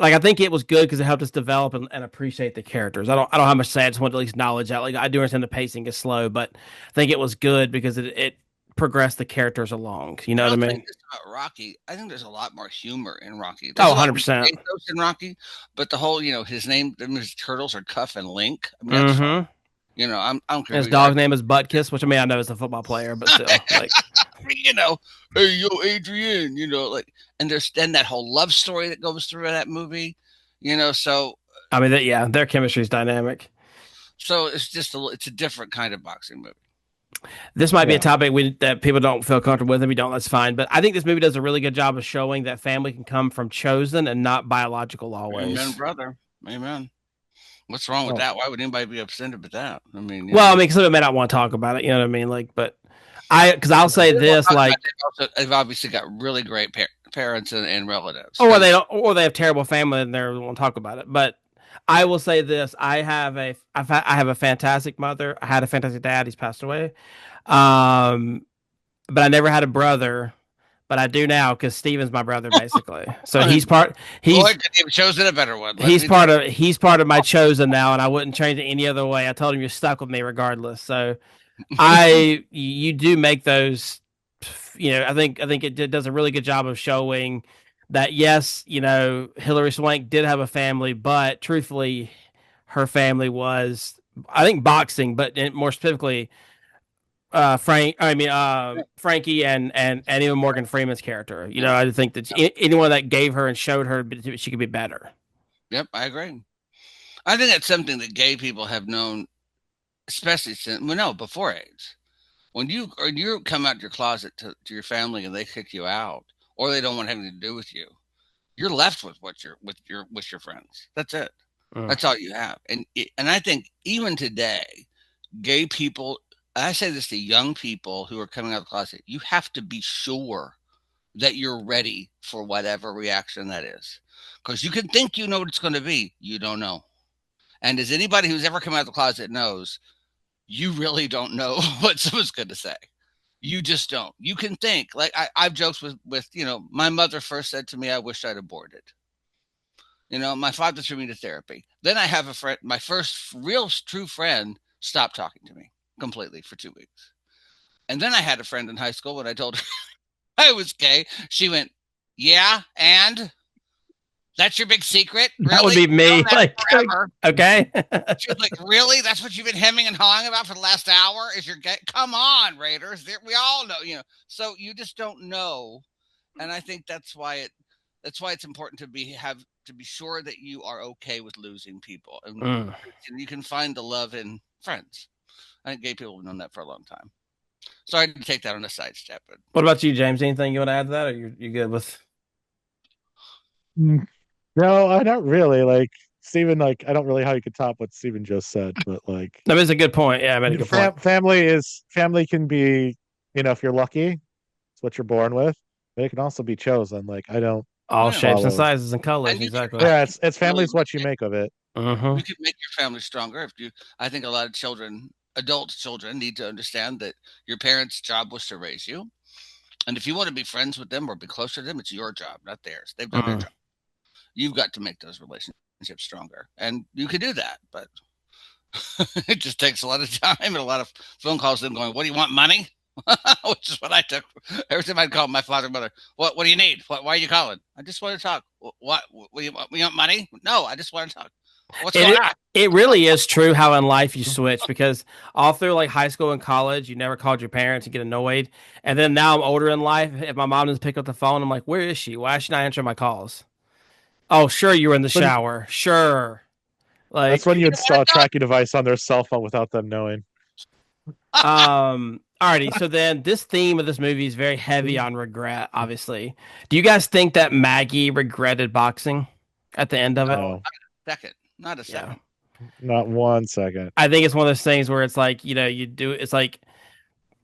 B: I think it was good because it helped us develop and appreciate the characters. I don't have much to say. I just want to at least acknowledge that. Like I do understand the pacing is slow, but I think it was good because it progressed the characters along. You know what I mean?
A: Think this about Rocky. I think there's a lot more humor in Rocky.
B: Oh,
A: There's a lot more
B: 100%.
A: pathos in Rocky, but the whole, his name, his turtles are Cuff and Link. I mean, that's fun.
B: Mm-hmm.
A: I don't care.
B: His dog's name is Buttkiss, which I mean I know is a football player, but still, like,
A: hey yo, Adrian, and there's then that whole love story that goes through that movie, So
B: I mean, their chemistry is dynamic.
A: So it's a different kind of boxing movie.
B: This might be a topic that people don't feel comfortable with. If you don't, that's fine. But I think this movie does a really good job of showing that family can come from chosen and not biological always.
A: Amen, brother. Amen. What's wrong with that? Why would anybody be upset about that? I mean,
B: I mean, some of them may not want to talk about it. You know what I mean? Like, but I'll say this, like,
A: they've obviously got really great parents and relatives.
B: Or they don't, or they have terrible family and they won't talk about it. But I will say this: I have a fantastic mother. I had a fantastic dad. He's passed away. But I never had a brother. But I do now because Steven's my brother, basically. So he's
A: chosen a better one.
B: He's part of my chosen now, and I wouldn't change it any other way. I told him you're stuck with me regardless. So you do make those. I think it does a really good job of showing that yes, Hilary Swank did have a family, but truthfully, her family was, I think, boxing, but more specifically, Frankie and even Morgan Freeman's character. I think that anyone that gave her and showed her she could be better.
A: Yep, I agree. I think that's something that gay people have known, especially before AIDS. When you come out of your closet to your family and they kick you out, or they don't want anything to do with you, you're left with your friends. That's it. That's all you have. And I think even today, gay people. I say this to young people who are coming out of the closet. You have to be sure that you're ready for whatever reaction that is, because you can think you know what it's going to be. You don't know. And as anybody who's ever come out of the closet knows, you really don't know what someone's going to say. You just don't. You can think. Like I've joked with my mother first said to me, "I wish I'd aborted." My father threw me to therapy. Then I have a friend, my first real true friend, stopped talking to me completely for 2 weeks. And then I had a friend in high school when I told her I was gay. She went, "Yeah, and that's your big secret? Really?
B: That would be me." Like, okay.
A: She was like, "Really? That's what you've been hemming and hawing about for the last hour? Is you're gay? Come on, Raiders. We all know, So you just don't know. And I think that's why it's important to be sure that you are okay with losing people. And you can find the love in friends. I think gay people have known that for a long time. So I didn't take that on a sidestep. But
B: what about you, James? Anything you want to add to that, or you good with?
C: No, not really. Like Steven, I don't really how you could top what Steven just said, but like
B: that is a good point. Yeah, I made a good point.
C: Family can be, if you're lucky, it's what you're born with, but it can also be chosen. Like I don't
B: all shapes and sizes and colors. Exactly.
C: Yeah, it's family's what you make of it.
A: You can make your family stronger I think a lot of adult children need to understand that your parents' job was to raise you. And if you want to be friends with them or be closer to them, it's your job, not theirs. They've done their job. You've got to make those relationships stronger. And you can do that, but it just takes a lot of time and a lot of phone calls them going, "What do you want, money?" Which is what I took. Every time I'd call my father and mother, what do you need? Why are you calling? "I just want to talk." What do you want? We want money? No, I just want to talk. What's going on?
B: It really is true how in life you switch, because all through like high school and college, you never called your parents and get annoyed. And then now I'm older in life. If my mom doesn't pick up the phone, I'm like, "Where is she? Why is she not answering my calls?" "Oh, sure, you were in the shower." Sure. Like
C: that's when you install a tracking device on their cell phone without them knowing.
B: Alrighty, so then this theme of this movie is very heavy on regret, obviously. Do you guys think that Maggie regretted boxing at the end of it?
C: No.
A: Second. Not a
B: Yeah.
A: second.
C: Not 1 second.
B: I think it's one of those things where it's like, you do it's like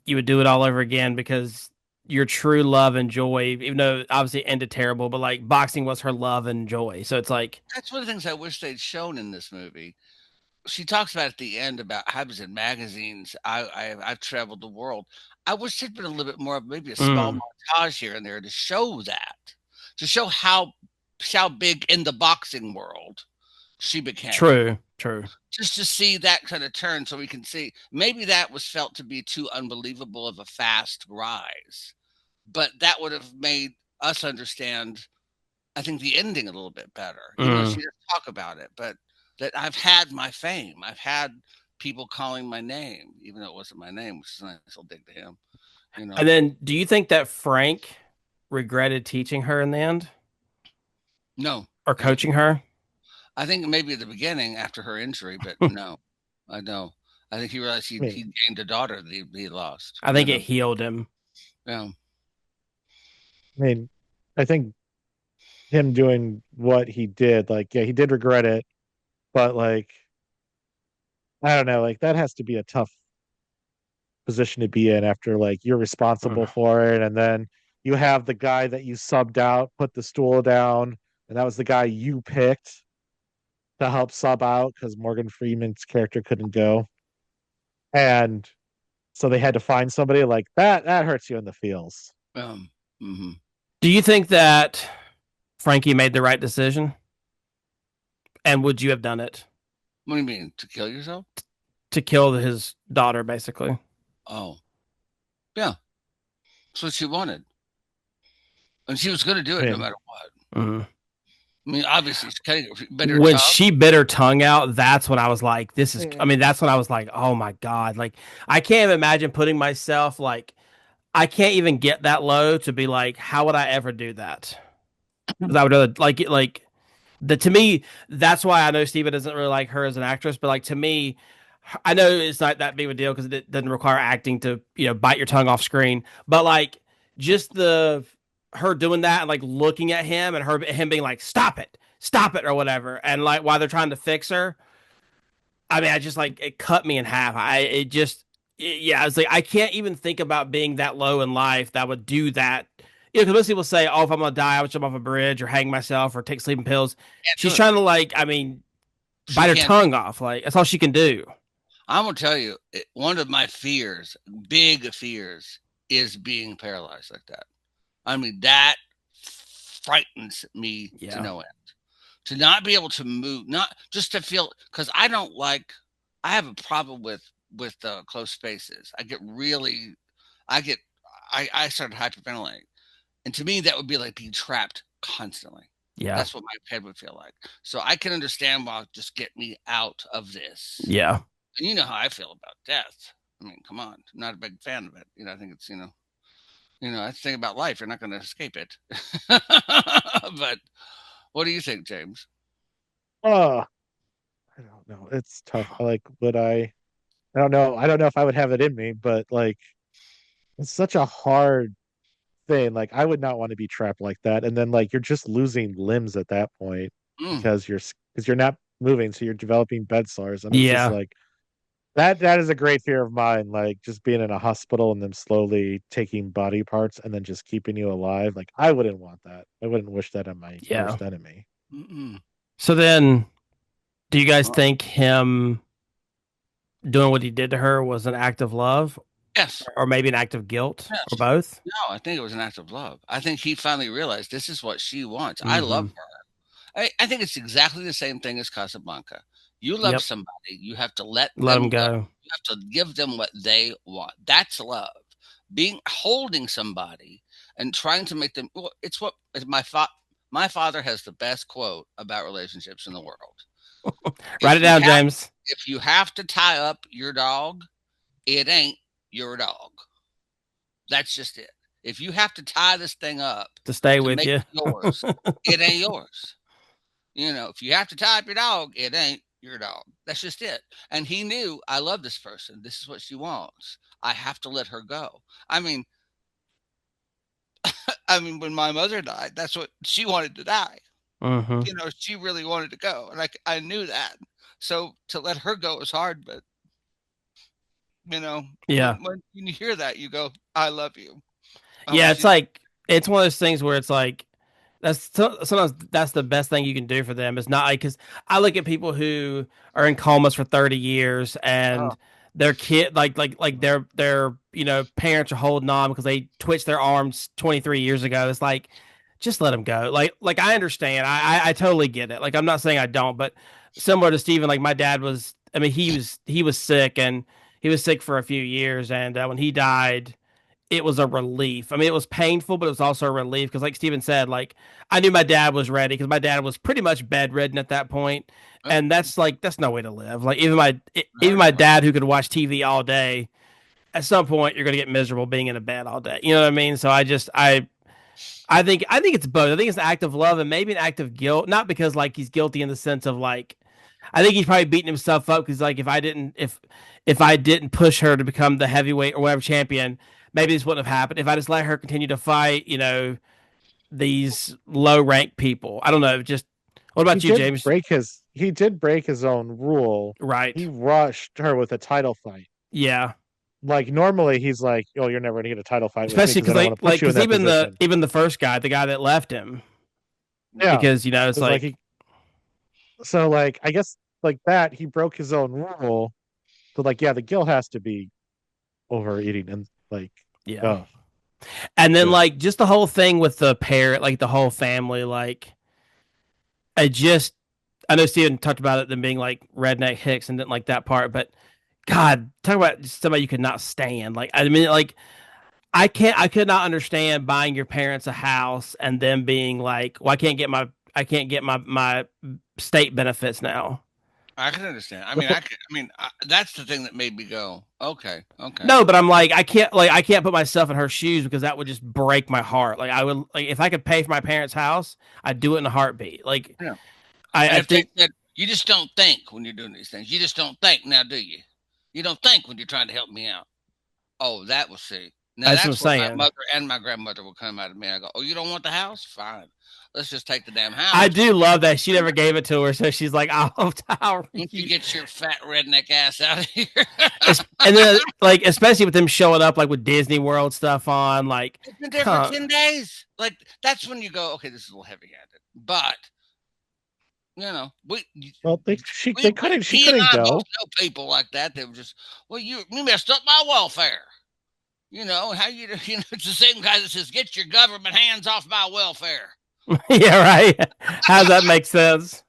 B: you would do it all over again because your true love and joy, even though obviously it ended terrible, but like boxing was her love and joy. So it's like,
A: That's one of the things I wish they'd shown in this movie. She talks about at the end about I was in magazines. I've traveled the world. I wish there'd been a little bit more of maybe a small
B: mm,
A: montage here and there to show that, to show how big in the boxing world she became.
B: true, true.
A: Just to see that kind of turn, so we can see maybe that was felt to be too unbelievable of a fast rise, but that would have made us understand, I think, the ending a little bit better, even though she
B: Mm.
A: doesn't talk about it. But that I've had my fame. I've had people calling my name, even though it wasn't my name, which is a nice little dig to him, you
B: And
A: know.
B: then do you think that Frank regretted teaching her in the end
A: No,
B: or
A: he didn't.
B: coaching her?
A: I think maybe at the beginning after her injury, but no, I know. I think he realized
C: I mean,
A: he gained a daughter that he lost,
B: I think it healed him.
A: Yeah.
C: I mean, I think him doing what he did, like, yeah, he did regret it, but like, I don't know, like that has to be a tough position to be in after like you're responsible
B: Mm.
C: for it, and then you have the guy that you subbed out, put the stool down, and that was the guy you picked to help sub out because Morgan Freeman's character couldn't go. And so they had to find somebody like that. That hurts you in the feels.
A: Um, mhm.
B: Do you think that Frankie made the right decision? And would you have done it
A: What do you mean? To kill yourself?
B: to kill his daughter, basically?
A: Oh, yeah. That's what she wanted. And she was going to do
C: I
A: it no
C: mean,
A: matter what.
B: Mm.
A: I mean, obviously, she's cutting it, bit her
B: When
A: tongue.
B: she bit her tongue out, that's when I was like, this is, I
C: eh,
B: mean, that's when I was like, oh my God. Like, I can't even imagine putting myself, like, I can't even get that low to be like, how would I ever do that? Because I would rather, to me, that's why I know Steven doesn't really like her as an actress, but like, to me, I know it's not that big of a deal because it doesn't require acting to, bite your tongue off screen, but like, just her doing that and like looking at him and him being like, stop it, or whatever. And like, while they're trying to fix her, I mean, I just like it cut me in half. Yeah, it's like I can't even think about being that low in life that would do that. Because most people say, "Oh, if I'm gonna die, I would jump off a bridge or hang myself or take sleeping pills."
A: Can't
B: She's
A: do it.
B: trying to like, I mean,
A: She
B: bite her
A: can't.
B: tongue off. Like that's all she can do.
A: I'm going to tell you, one of my fears, big fears, is being paralyzed like that. I mean, that frightens me to
B: Yeah,
A: no end. To not be able to move, not just to feel, because I don't like, I have a problem with close spaces. I get, I started hyperventilating. And to me, that would be like being trapped constantly.
B: yeah,
A: That's what my head would feel like. So I can understand why just get me out of this.
B: yeah,
A: And you know how I feel about death. I mean, come on, I'm not a big fan of it. I think it's I think about life. You're not going to escape it. But what do you think, James?
C: oh, I don't know. It's tough. Like, would I? I don't know. I don't know if I would have it in me, but like, it's such a hard thing. Like, I would not want to be trapped like that. And then like, you're just losing limbs at that point
A: Mm,
C: because you're not moving, so you're developing bed sores, and it's just
B: yeah,
C: like that is a great fear of mine. Like, just being in a hospital and them slowly taking body parts and then just keeping you alive. Like, I wouldn't want that. I wouldn't wish that on my
B: yeah.
C: worst enemy.
A: mm-mm.
B: So then, do you guys
A: Well,
B: think him doing what he did to her was an act of love,
A: yes,
B: or maybe an act of guilt, or
A: yes.
B: both?
A: No, I think it was an act of love. I think he finally realized this is what she wants. I love
B: Mm-hmm.
A: her. I think it's exactly the same thing as Casablanca. You love
B: Yep.
A: somebody, you have to let
B: Let him
A: them go.
B: go.
A: You have to give them what they want. That's love. Being holding somebody and trying to make them. Well, it's what my father has the best quote about relationships in the world.
B: Write it
A: If you
B: down,
A: have
B: James.
A: if you have to tie up your dog, it ain't your dog. That's just it. If you have to tie this thing up
B: To stay
A: to
B: with
A: make
B: you.
A: it yours, it ain't yours. If you have to tie up your dog, it ain't your dog. That's just it. And he knew, I love this person. This is what she wants. I have to let her go. I mean, when my mother died, that's what she wanted to die.
B: Mm-hmm.
A: She really wanted to go, and I knew that. So to let her go was hard, but
B: Yeah.
A: when you hear that, you go, "I love you. I
B: Yeah,
A: want
B: it's
A: you."
B: like it's one of those things where it's like sometimes that's the best thing you can do for them. It's not like because I look at people who are in comas for 30 years and
A: Oh,
B: their kid like their parents are holding on because they twitched their arms 23 years ago. It's like just let them go. Like I understand. I totally get it. Like I'm not saying I don't, but similar to Steven, like my dad was. I mean, he was sick and he was sick for a few years, and when he died it was a relief. I mean, it was painful, but it was also a relief because, like Steven said, like I knew my dad was ready because my dad was pretty much bedridden at that point,
A: oh,
B: and that's no way to live. Like even
A: hard
B: my
A: to live.
B: dad who could watch TV all day, at some point you're gonna get miserable being in a bed all day. You know what I mean? So I think it's both. I think it's an act of love and maybe an act of guilt, not because like he's guilty in the sense of like I think he's probably beating himself up because like if I didn't push her to become the heavyweight or whatever champion, maybe this wouldn't have happened. If I just let her continue to fight, these low ranked people. I don't know. Just what
C: He
B: about you,
C: did
B: James?
C: break his own rule. He
B: Right.
C: rushed her with a title fight.
B: Yeah.
C: Like normally he's like, "Oh, you're never gonna get a title fight with me
B: Especially
C: because I
B: because
C: don't want
B: like
C: to put
B: like
C: you in
B: because
C: that
B: even the
C: position."
B: even the first guy, the guy that left him,
C: Yeah,
B: because it's
C: it's like
B: like
C: so like I guess like that he broke his own rule. So like yeah, the Gil has to be overeating and like
B: yeah.
C: oh
B: And then
C: good.
B: like just the whole thing with the parent, like the whole family, like I just I know Steven talked about it them being like redneck hicks and didn't like that part, but God, talk about somebody you could not stand. Like I mean, like I could not understand buying your parents a house and them being like, well, I can't get my state benefits now.
A: I can understand. I
C: The
A: mean,
C: th-
A: that's the thing that made me go, okay, okay.
B: No, but I'm like, I can't put myself in her shoes because that would just break my heart. Like I would like if I could pay for my parents' house, I'd do it in a heartbeat. Like
A: Yeah.
B: I,
A: And
B: I
A: if they
B: think
A: said, you just don't think when you're doing these things, you just don't think now, do you? You don't think when you're trying to help me out. Oh, that will see. Now
B: that's what I'm
A: that's where my
B: saying.
A: mother and my grandmother will come out of me. I go, oh, you don't want the house? Fine. Let's just take the damn
B: I
A: house.
B: do love that she never gave it to her, so she's like, I'll
A: Don't you
B: you.
A: get your fat redneck ass out of here.
B: And then like especially with them showing up like with Disney World stuff on, like,
A: It's been there for
B: come
A: 10 days. Like, that's when you go, okay, this is a little heavy handed. But, you know, we,
C: well
A: we,
C: she
A: he and
C: couldn't
A: I both
C: go.
A: know people like that. They were just, well, you messed up my welfare. How it's the same guy that says, get your government hands off my welfare.
B: yeah, right. How does that make sense?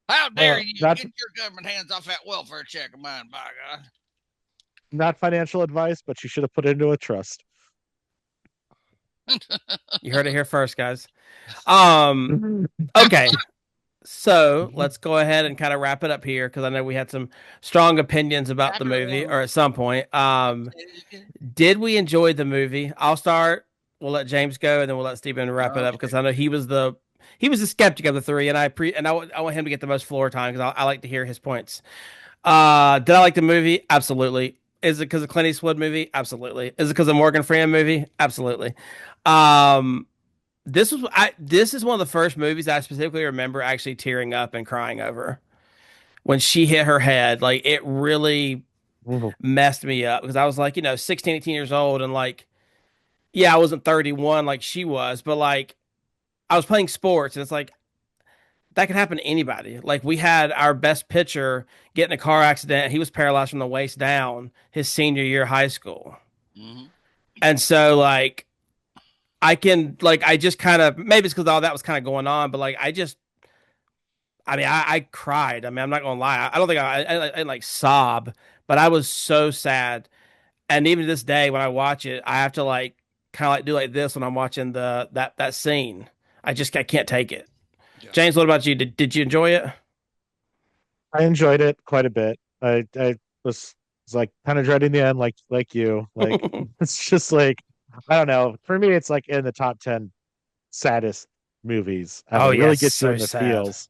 A: How dare you
C: Not
A: get your government hands off that welfare check of mine, by God.
C: not financial advice, but you should have put it into a trust.
B: You heard it here first, guys. Um, okay. So let's go ahead and kind of wrap it up here because I know we had some strong opinions about the movie, or at some point. Did we enjoy the movie? I'll start. We'll let James go, and then we'll let Steven wrap it up because
A: Okay.
B: I know he was the skeptic of the three, and I want him to get the most floor time because I like to hear his points. Did I like the movie? Absolutely. Is it because of Clint Eastwood movie? Absolutely. Is it because of Morgan Freeman movie? Absolutely. Um, this is one of the first movies I specifically remember actually tearing up and crying over when she hit her head. Like it really
C: Mhm.
B: messed me up because I was like, 16, 18 years old and like, yeah, I wasn't 31 like she was, but like I was playing sports and it's like that could happen to anybody. Like we had our best pitcher get in a car accident. He was paralyzed from the waist down his senior year of high school.
A: Hmm.
B: And so like I just kind of maybe it's because all that was kind of going on, but like I cried. I mean, I'm not gonna lie. I don't think I didn't like sob, but I was so sad. And even to this day, when I watch it, I have to like kind of like do like this when I'm watching that scene. I can't take it.
A: Yeah.
B: James, what about you? Did you enjoy it?
C: I enjoyed it quite a bit. I was like kind of dreading the end, like you. Like it's just like I don't know. For me, it's like in the top 10 saddest movies
B: Oh
C: ever. It really
B: yes,
C: gets you
B: so
C: in the
B: sad.
C: feels.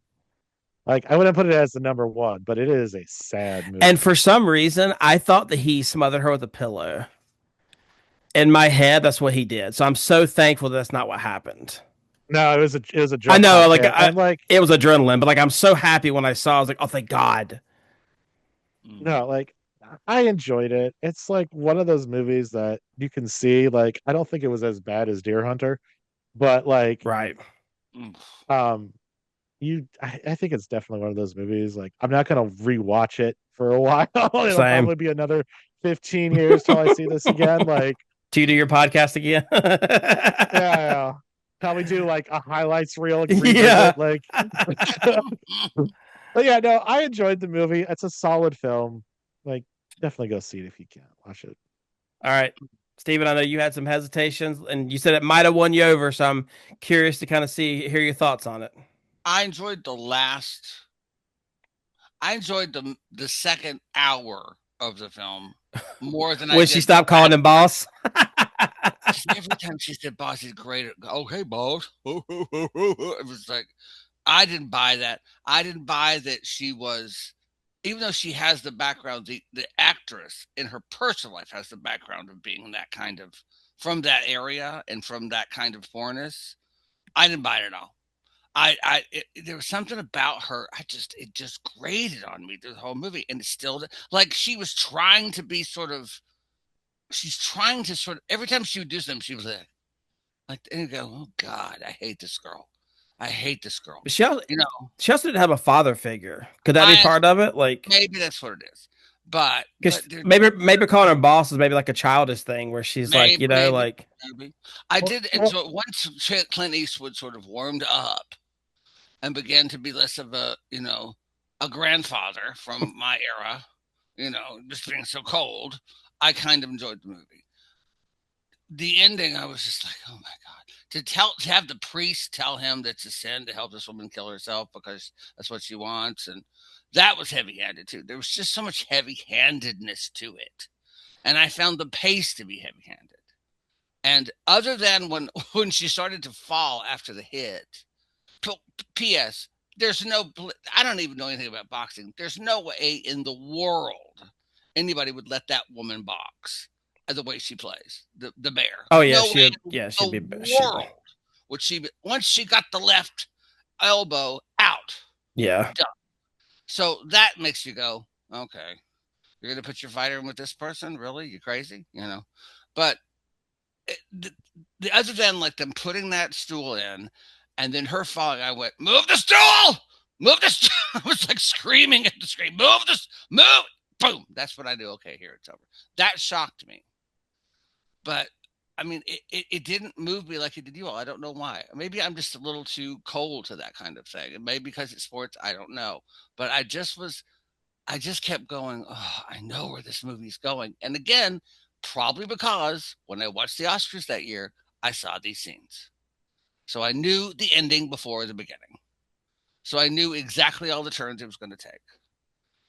C: Like I wouldn't put it as the number one, but it is a sad
B: And
C: movie.
B: for some reason, I thought that he smothered her with a pillow. In my head, that's what he did. So I'm so thankful that's not what happened.
C: No, it was a
B: I
C: jump
B: know,
C: cut
B: like
C: there, and like
B: it was adrenaline, but like I'm so happy when I saw. I was like, oh, thank God.
C: no, like I enjoyed it. It's like one of those movies that you can see. Like I don't think it was as bad as Deer Hunter, but like
B: Right.
C: um, I think it's definitely one of those movies. Like I'm not gonna rewatch it for a while. It'll
B: Same.
C: probably be another 15 years till I see this again. Like
B: Do you do your podcast again?
C: yeah. Probably do like a highlights reel, like,
B: Yeah.
C: revisit, like. But yeah, no, I enjoyed the movie. It's a solid film. Like, definitely go see it if you can. Watch it.
B: All right. Steven, I know you had some hesitations and you said it might have won you over, so I'm curious to kind of hear your thoughts on it.
A: I enjoyed the last. I enjoyed the second hour of the film more than I
B: When she
A: did the
B: stopped calling
A: last.
B: him boss.
A: Every time she said boss, he's great. Okay, boss. It was like I didn't buy that. I didn't buy that she was, even though she has the background, the actress in her personal life has the background of being that kind of from that area and from that kind of poorness. I didn't buy it at all. There was something about her. It just grated on me through the whole movie, and it's still like she was trying to be sort of. She's trying to sort of every time she would do something, she was like, and you go, oh God, I hate this girl. I hate this girl.
B: But
A: You know,
B: she also didn't have a father figure. Could that be
A: I
B: part of it? Like,
A: maybe that's what it is, but
B: because maybe calling her boss is maybe like a childish thing where she's like,
A: maybe
B: you know,
A: maybe
B: like,
A: maybe I
C: Well,
A: did
C: well,
A: enjoy once Clint Eastwood sort of warmed up and began to be less of a a grandfather from my era, just being so cold. I kind of enjoyed the movie. The ending, I was just like, oh my god, to have the priest tell him that it's a sin to help this woman kill herself because that's what she wants, and that was heavy handed too. There was just so much heavy handedness to it, and I found the pace to be heavy handed. And other than when when she started to fall after the hit, P.S. There's no. I don't even know anything about boxing. There's no way in the world anybody would let that woman box the way she plays the bear.
B: oh yeah,
A: No way in
B: she'd
A: the
B: be,
A: world would she. Once she got the left elbow out,
B: yeah.
A: done. So that makes you go, okay, you're gonna put your fighter in with this person? Really? You crazy? But the, other than like them putting that stool in and then her falling, I went, move the stool, move the stool. I was like screaming at the screen, move this, move. Boom. That's what I do. Okay, here it's over. That shocked me. But I mean, it didn't move me like it did you all. I don't know why. Maybe I'm just a little too cold to that kind of thing. And maybe because it's sports, I don't know. But I just kept going, oh, I know where this movie's going. And again, probably because when I watched the Oscars that year, I saw these scenes. So I knew the ending before the beginning. So I knew exactly all the turns it was going to take.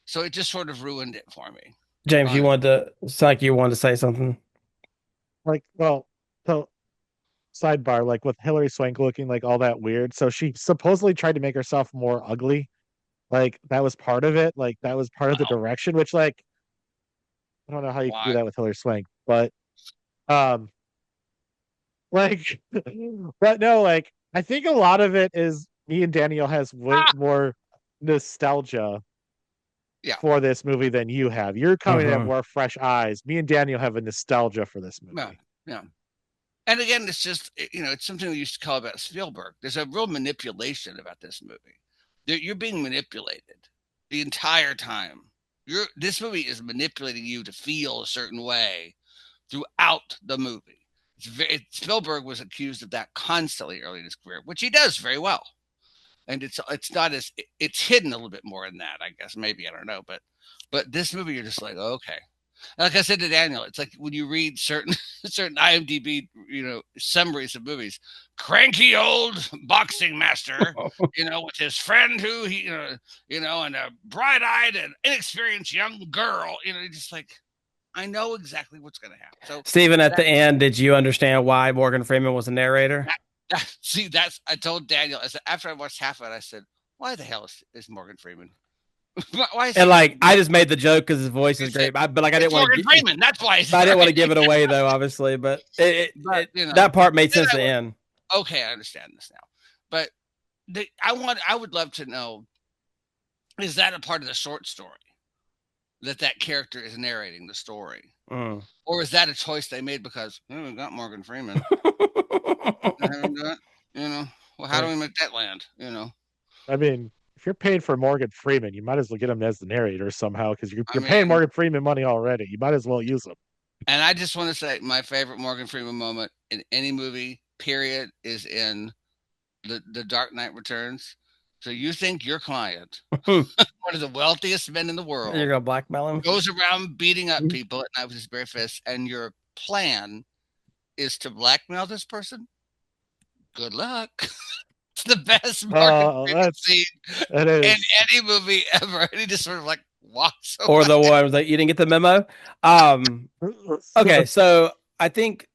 A: So it just sort of ruined it for me.
B: James, you
A: Honestly.
B: wanted to, it's like you wanted to say something.
C: like, well, so sidebar, like with Hillary Swank looking like all that weird. So she supposedly tried to make herself more ugly. Like that was part of it. Like that was part of the
A: Wow.
C: direction, which like I don't know how you can do
A: Why?
C: that with Hillary Swank, but um like but no, like I think a lot of it is me and Danielle has way
A: Ah!
C: more nostalgia
A: Yeah.
C: for this movie than you have. You're coming at
B: Mm-hmm.
C: more fresh eyes. Me and Daniel have a nostalgia for this
A: Yeah.
C: movie.
A: Yeah. And again, it's just, it's something we used to call about Spielberg. There's a real manipulation about this movie. You're being manipulated the entire time. This movie is manipulating you to feel a certain way throughout the movie. Spielberg was accused of that constantly early in his career, which he does very well. And it's not as it's hidden a little bit more in that, I guess. Maybe I don't know, but this movie, you're just like, oh, okay. Like I said to Daniel, it's like when you read certain certain IMDb, summaries of movies. Cranky old boxing master, with his friend who he, and a bright-eyed and inexperienced young girl. Just like I know exactly what's going to happen. So
B: Steven, at
A: that,
B: the end, did you understand why Morgan Freeman was a narrator?
A: see, I told Daniel. I said after I watched half of it, I said, "Why the hell is Morgan Freeman? Why is
B: And
A: he
B: like,
A: doing
B: I
A: that?"
B: just made the joke because his voice
A: He
B: is
A: said,
B: great. But like, I
A: "It's
B: didn't want
A: Morgan
B: to get,
A: Freeman. That's why he's
B: I didn't want to
A: right."
B: give it away though, obviously. But
A: But
B: that part made
A: then
B: sense
A: I
B: at the
A: went,
B: end.
A: Okay, I understand this now. But I would love to know, is that a part of the short story that character is narrating the story? Or is that a choice they made because we got Morgan Freeman? You know, well, how do we make that land? You know,
C: I mean, if you're paid for Morgan Freeman, you might as well get him as the narrator somehow because
A: I
C: you're paying
A: mean,
C: Morgan Freeman money already. You might as well use him.
A: and I just want to say my favorite Morgan Freeman moment in any movie, period, is in the Dark Knight Returns. So you think your client, one of the wealthiest men in the world,
B: You're gonna blackmail him?
A: goes around beating up people at night with his bare fists, and your plan is to blackmail this person? Good luck. It's the best Morgan Freeman scene in any movie ever. And he just sort of like walks away.
B: Or the one that you didn't get the memo. Okay, so I think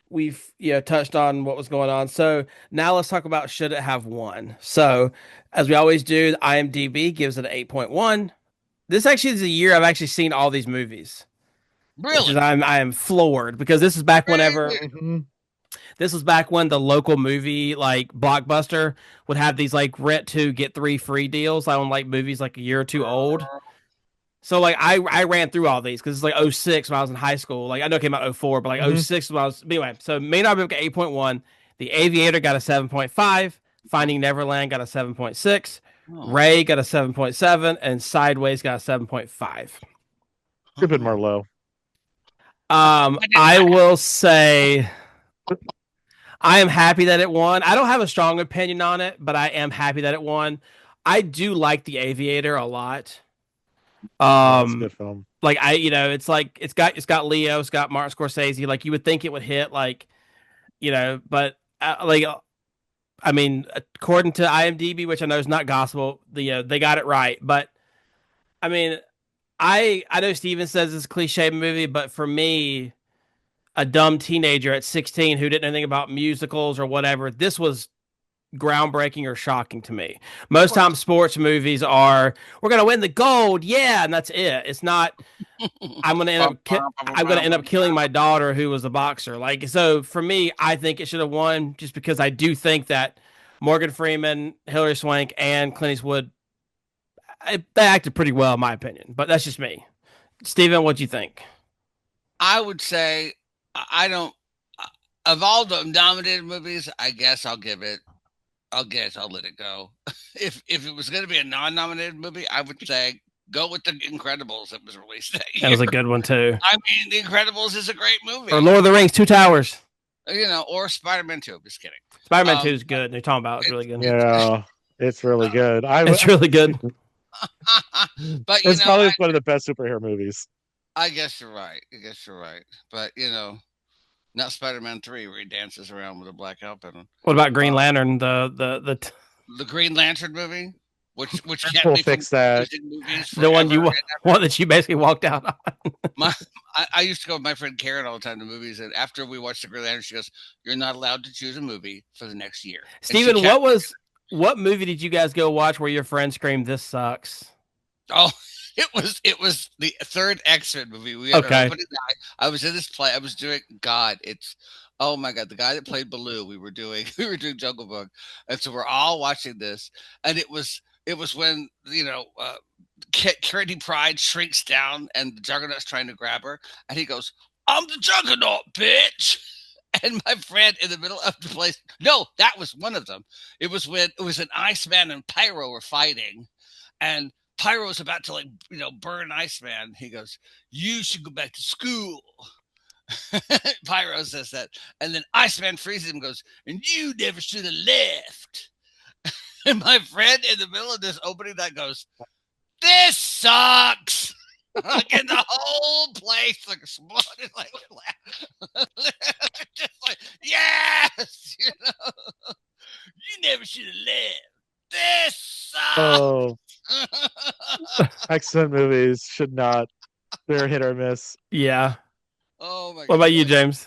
B: we've touched on what was going on. So now let's talk about should it have won. So as we always do, IMDb gives it an 8.1. This actually is a year I've actually seen all these movies.
A: Really?
B: Which is I am floored because this is back whenever this was back when the local movie like Blockbuster would have these like rent 2 get 3 free deals on like movies like a year or two old. So like I ran through all these because it's like 06 when I was in high school. Like I know it came out 04, but like 06 when I was anyway. So Main Object got 8.1. The Aviator got a 7.5. Finding Neverland got a 7.6. Ray got a 7.7, and Sideways got a 7.5.
C: Stupid Marlowe.
B: I will say I am happy that it won. I don't have a strong opinion on it, but I am happy that it won. I do like The Aviator a lot.
C: That's a good film.
B: Like it's like it's got Leo, it's got Martin Scorsese. Like you would think it would hit, like but like I mean, according to IMDb, which I know is not gospel, they got it right. But I mean, I know Steven says it's a cliche movie, but for me, a dumb teenager at 16 who didn't know anything about musicals or whatever, this was groundbreaking or shocking to me. Most times sports movies are we're going to win the gold, yeah, and that's it. It's not I'm going to end up killing my daughter who was a boxer. Like so for me, I think it should have won just because I do think that Morgan Freeman, Hilary Swank and Clint Eastwood they acted pretty well in my opinion, but that's just me. Steven, what do you think?
A: I would say I don't of all the nominated movies, I guess I'll let it go. If it was going to be a non-nominated movie, I would say go with The Incredibles that was released that year.
B: That was a good one too.
A: I mean, The Incredibles is a great movie.
B: Or Lord of the Rings, Two Towers.
A: Or Spider-Man 2. Just kidding.
B: Spider-Man 2 is good. They're talking about it's really good.
C: Yeah, it's really good.
B: It's really good.
A: But
C: it's probably one of the best superhero movies.
A: I guess you're right. But not Spider-Man 3 where he dances around with a black outfit on.
B: What about Green Lantern? The
A: Green Lantern movie, which
C: we'll fix that.
B: The one that you basically walked out on.
A: I used to go with my friend Karen all the time to movies, and after we watched the Green Lantern, she goes, "You're not allowed to choose a movie for the next year."
B: Steven, what movie did you guys go watch where your friend screamed, "This sucks"?
A: Oh, it was the third X-Men movie. We had an opening night. I was in this play. I was doing oh my God, the guy that played Baloo. We were doing Jungle Book, and so we're all watching this, and it was when Kitty Pryde shrinks down and the Juggernaut's trying to grab her, and he goes, "I'm the Juggernaut, bitch." And my friend in the middle of the place, no, that was one of them. It was when it was an Iceman and Pyro were fighting, and Pyro's about to burn Iceman. He goes, "You should go back to school." Pyro says that, and then Iceman freezes him and goes, "And you never should have left." And my friend in the middle of this opening that goes, "This sucks." And the whole place exploded just like, yes, you never should have left. This sucks.
C: Oh, X-Men movies should not. They're hit or miss.
B: Yeah.
A: Oh my God.
B: What about you, James?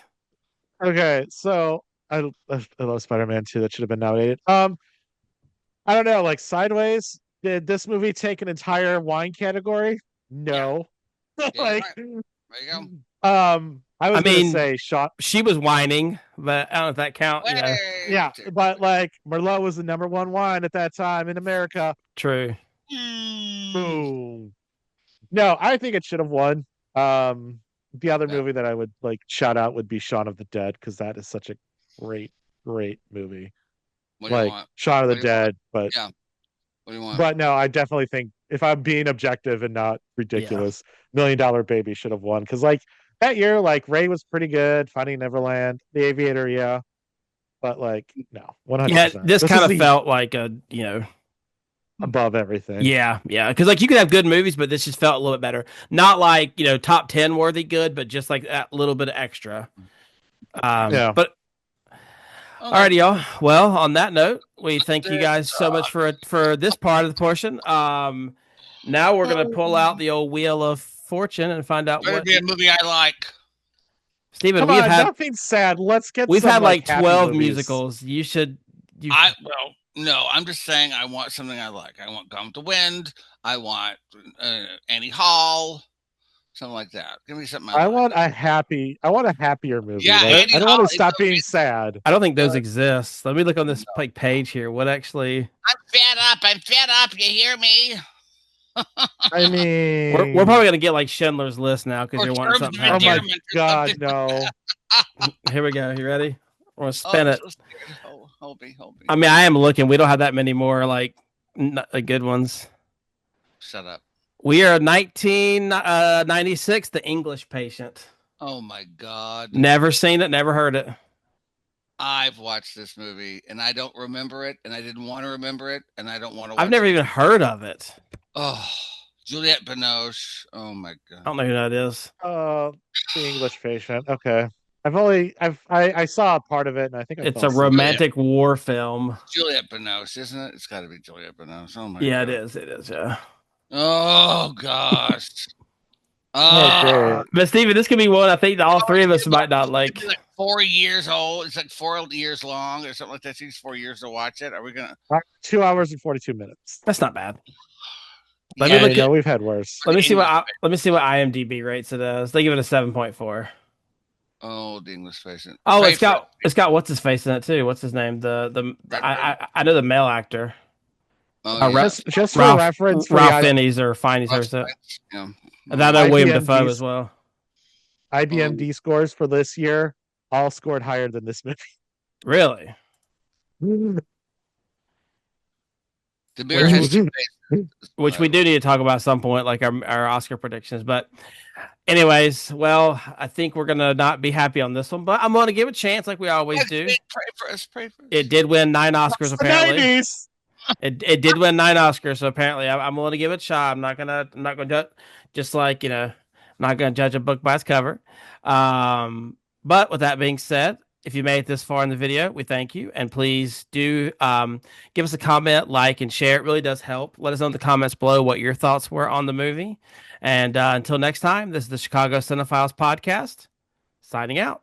C: Okay, so I love Spider-Man 2. That should have been nominated. I don't know. Like Sideways, did this movie take an entire wine category? No.
A: Yeah, right. There you go.
C: I was going to say Sean.
B: She was whining, but I don't know if that counts.
C: Yeah, but like Merlot was the number one wine at that time in America.
B: True.
C: Boom. No, I think it should have won. The other movie that I would like shout out would be Shaun of the Dead, because that is such a great, great movie. Like Shaun of the Dead, but
A: yeah. What do you want?
C: But no, I definitely think, if I'm being objective and not ridiculous, $1 Million Baby should have won, because like that year, like Ray was pretty good, Finding Neverland, The Aviator, yeah, but like no, 100%.
B: Yeah, this kind of felt like a
C: above everything.
B: Yeah, because like you could have good movies, but this just felt a little bit better. Not like top 10 worthy good, but just like that little bit of extra.
C: Yeah.
B: But alrighty, y'all. Well, on that note, we thank you guys so much for this part of the portion. Now we're gonna pull out the old Wheel of Fortune and find out what
A: be a movie I like.
B: Steven,
C: come on, nothing sad. Let's get.
B: We've had like 12 musicals. You should.
A: No, I'm just saying I want something I like. I want Gone with the Wind. I want Annie Hall, something like that. Give me something. I want a
C: happier movie.
A: Yeah,
C: like, I don't want to stop being sad.
B: I don't think those exist. Let me look on this page here. What actually?
A: I'm fed up. You hear me?
C: I mean,
B: we're probably gonna get like Schindler's List now because you're wanting something.
C: Oh my god, no!
B: Here we go. You ready? We're gonna spin it.
A: Hold me.
B: I mean, I am looking. We don't have that many more like good ones.
A: Shut up.
B: We are 1996. The English Patient.
A: Oh my god!
B: Never seen it. Never heard it.
A: I've watched this movie and I don't remember it, and I didn't want to remember it, and I don't want to.
B: I've never even heard of it.
A: Oh, Juliette Binoche. Oh my god!
B: I don't know who that is.
C: The English Patient. Okay. I saw a part of it, and I think
B: it's a romantic war film.
A: Juliette Binoche, isn't it? It's got to be Juliette Binoche. Oh my
B: god.
A: It
B: is. Yeah.
A: Oh gosh.
B: But Steven, this could be one I think all three of us might not like.
A: 4 years old. It's like 4 years long or something like that. It takes 4 years to watch it. Are we gonna?
C: 2 hours and 42 minutes.
B: That's not bad.
C: We've had worse.
B: Let me see what IMDb rates it as. They give it a 7.4.
A: Oh, the English Patient.
B: Oh, it's got what's his face in it too. What's his name? I know the male actor.
C: Oh, yeah. Just for reference,
B: Ralph Fiennes or Fiennes or so.
A: Yeah.
B: And I know William Dafoe as well.
C: IBMD scores for this year all scored higher than this movie.
B: Really?
A: The beer has
B: which we do need to talk about at some point, like our Oscar predictions. But anyways, well, I think we're gonna not be happy on this one, but I'm gonna give it a chance, like we always do.
A: Pray for us.
B: It did win 9 Oscars apparently. It did win 9 Oscars, so apparently I'm going to give it a shot. I'm not going to just like, I'm not going to judge a book by its cover. But with that being said, if you made it this far in the video, we thank you. And please do give us a comment, like, and share. It really does help. Let us know in the comments below what your thoughts were on the movie. And until next time, this is the Chicago Cinephiles Podcast, signing out.